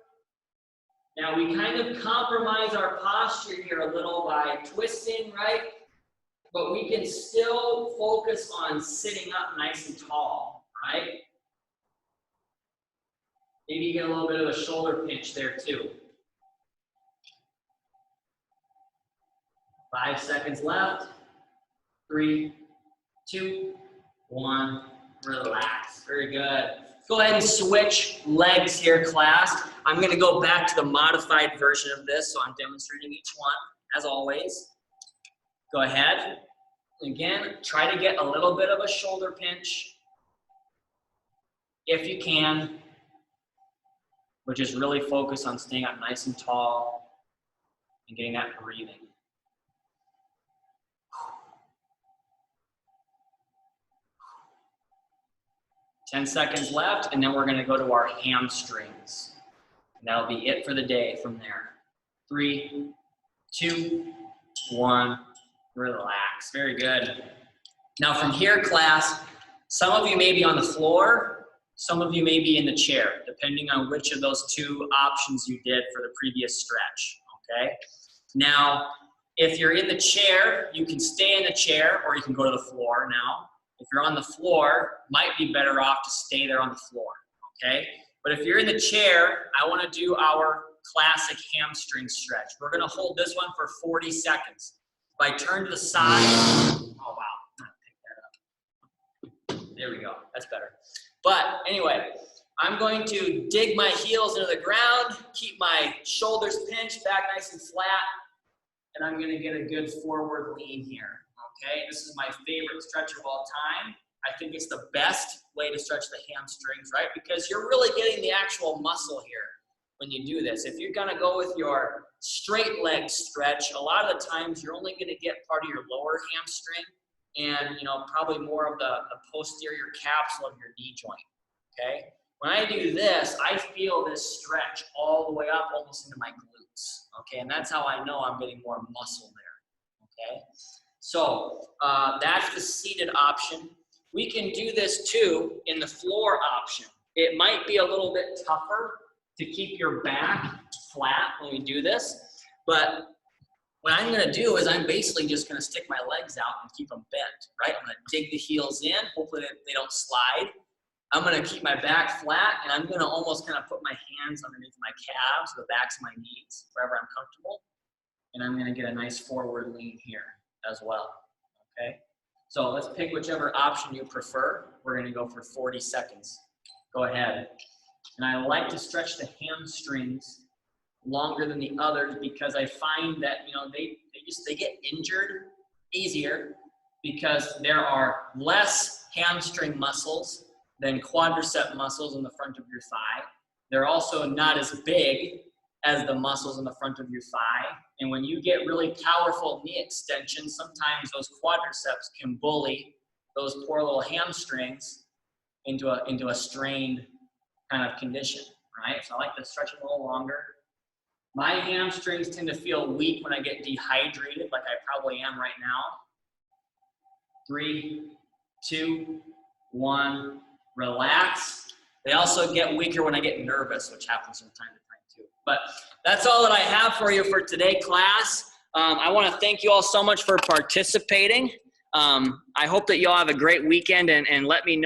Now we kind of compromise our posture here a little by twisting, right? But we can still focus on sitting up nice and tall, right? Maybe you get a little bit of a shoulder pinch there too. 5 seconds left. 3, 2, 1, relax. Very good. Go ahead and switch legs here, class. I'm gonna go back to the modified version of this, so I'm demonstrating each one, as always. Go ahead. Again, try to get a little bit of a shoulder pinch, if you can, but just really focus on staying up nice and tall and getting that breathing. 10 seconds left, and then we're gonna go to our hamstrings. And that'll be it for the day from there. 3, 2, 1, relax. Very good. Now from here, class, some of you may be on the floor, some of you may be in the chair, depending on which of those two options you did for the previous stretch, okay? Now, if you're in the chair, you can stay in the chair or you can go to the floor now. If you're on the floor, might be better off to stay there on the floor, okay? But if you're in the chair, I wanna do our classic hamstring stretch. We're gonna hold this one for 40 seconds. If I turn to the side, oh wow, pick that up. There we go, that's better. But anyway, I'm going to dig my heels into the ground, keep my shoulders pinched, back nice and flat, and I'm gonna get a good forward lean here. Okay, this is my favorite stretch of all time. I think it's the best way to stretch the hamstrings, right? Because you're really getting the actual muscle here when you do this. If you're gonna go with your straight leg stretch, a lot of the times you're only gonna get part of your lower hamstring and probably more of the posterior capsule of your knee joint, okay? When I do this, I feel this stretch all the way up almost into my glutes, okay? And that's how I know I'm getting more muscle there, okay? So that's the seated option. We can do this too in the floor option. It might be a little bit tougher to keep your back flat when we do this, but what I'm gonna do is I'm basically just gonna stick my legs out and keep them bent, right? I'm gonna dig the heels in, hopefully they don't slide. I'm gonna keep my back flat and I'm gonna almost kind of put my hands underneath my calves, the backs of my knees, wherever I'm comfortable. And I'm gonna get a nice forward lean here as well, okay? So let's pick whichever option you prefer. We're gonna go for 40 seconds. Go ahead. And I like to stretch the hamstrings longer than the others because I find that, they get injured easier because there are less hamstring muscles than quadricep muscles in the front of your thigh. They're also not as big as the muscles in the front of your thigh. And when you get really powerful knee extensions, sometimes those quadriceps can bully those poor little hamstrings into a strained kind of condition, right? So I like to stretch them a little longer. My hamstrings tend to feel weak when I get dehydrated, like I probably am right now. 3, 2, 1, relax. They also get weaker when I get nervous, which happens from time to time too. But that's all that I have for you for today, class. I want to thank you all so much for participating. I hope that you all have a great weekend, and let me know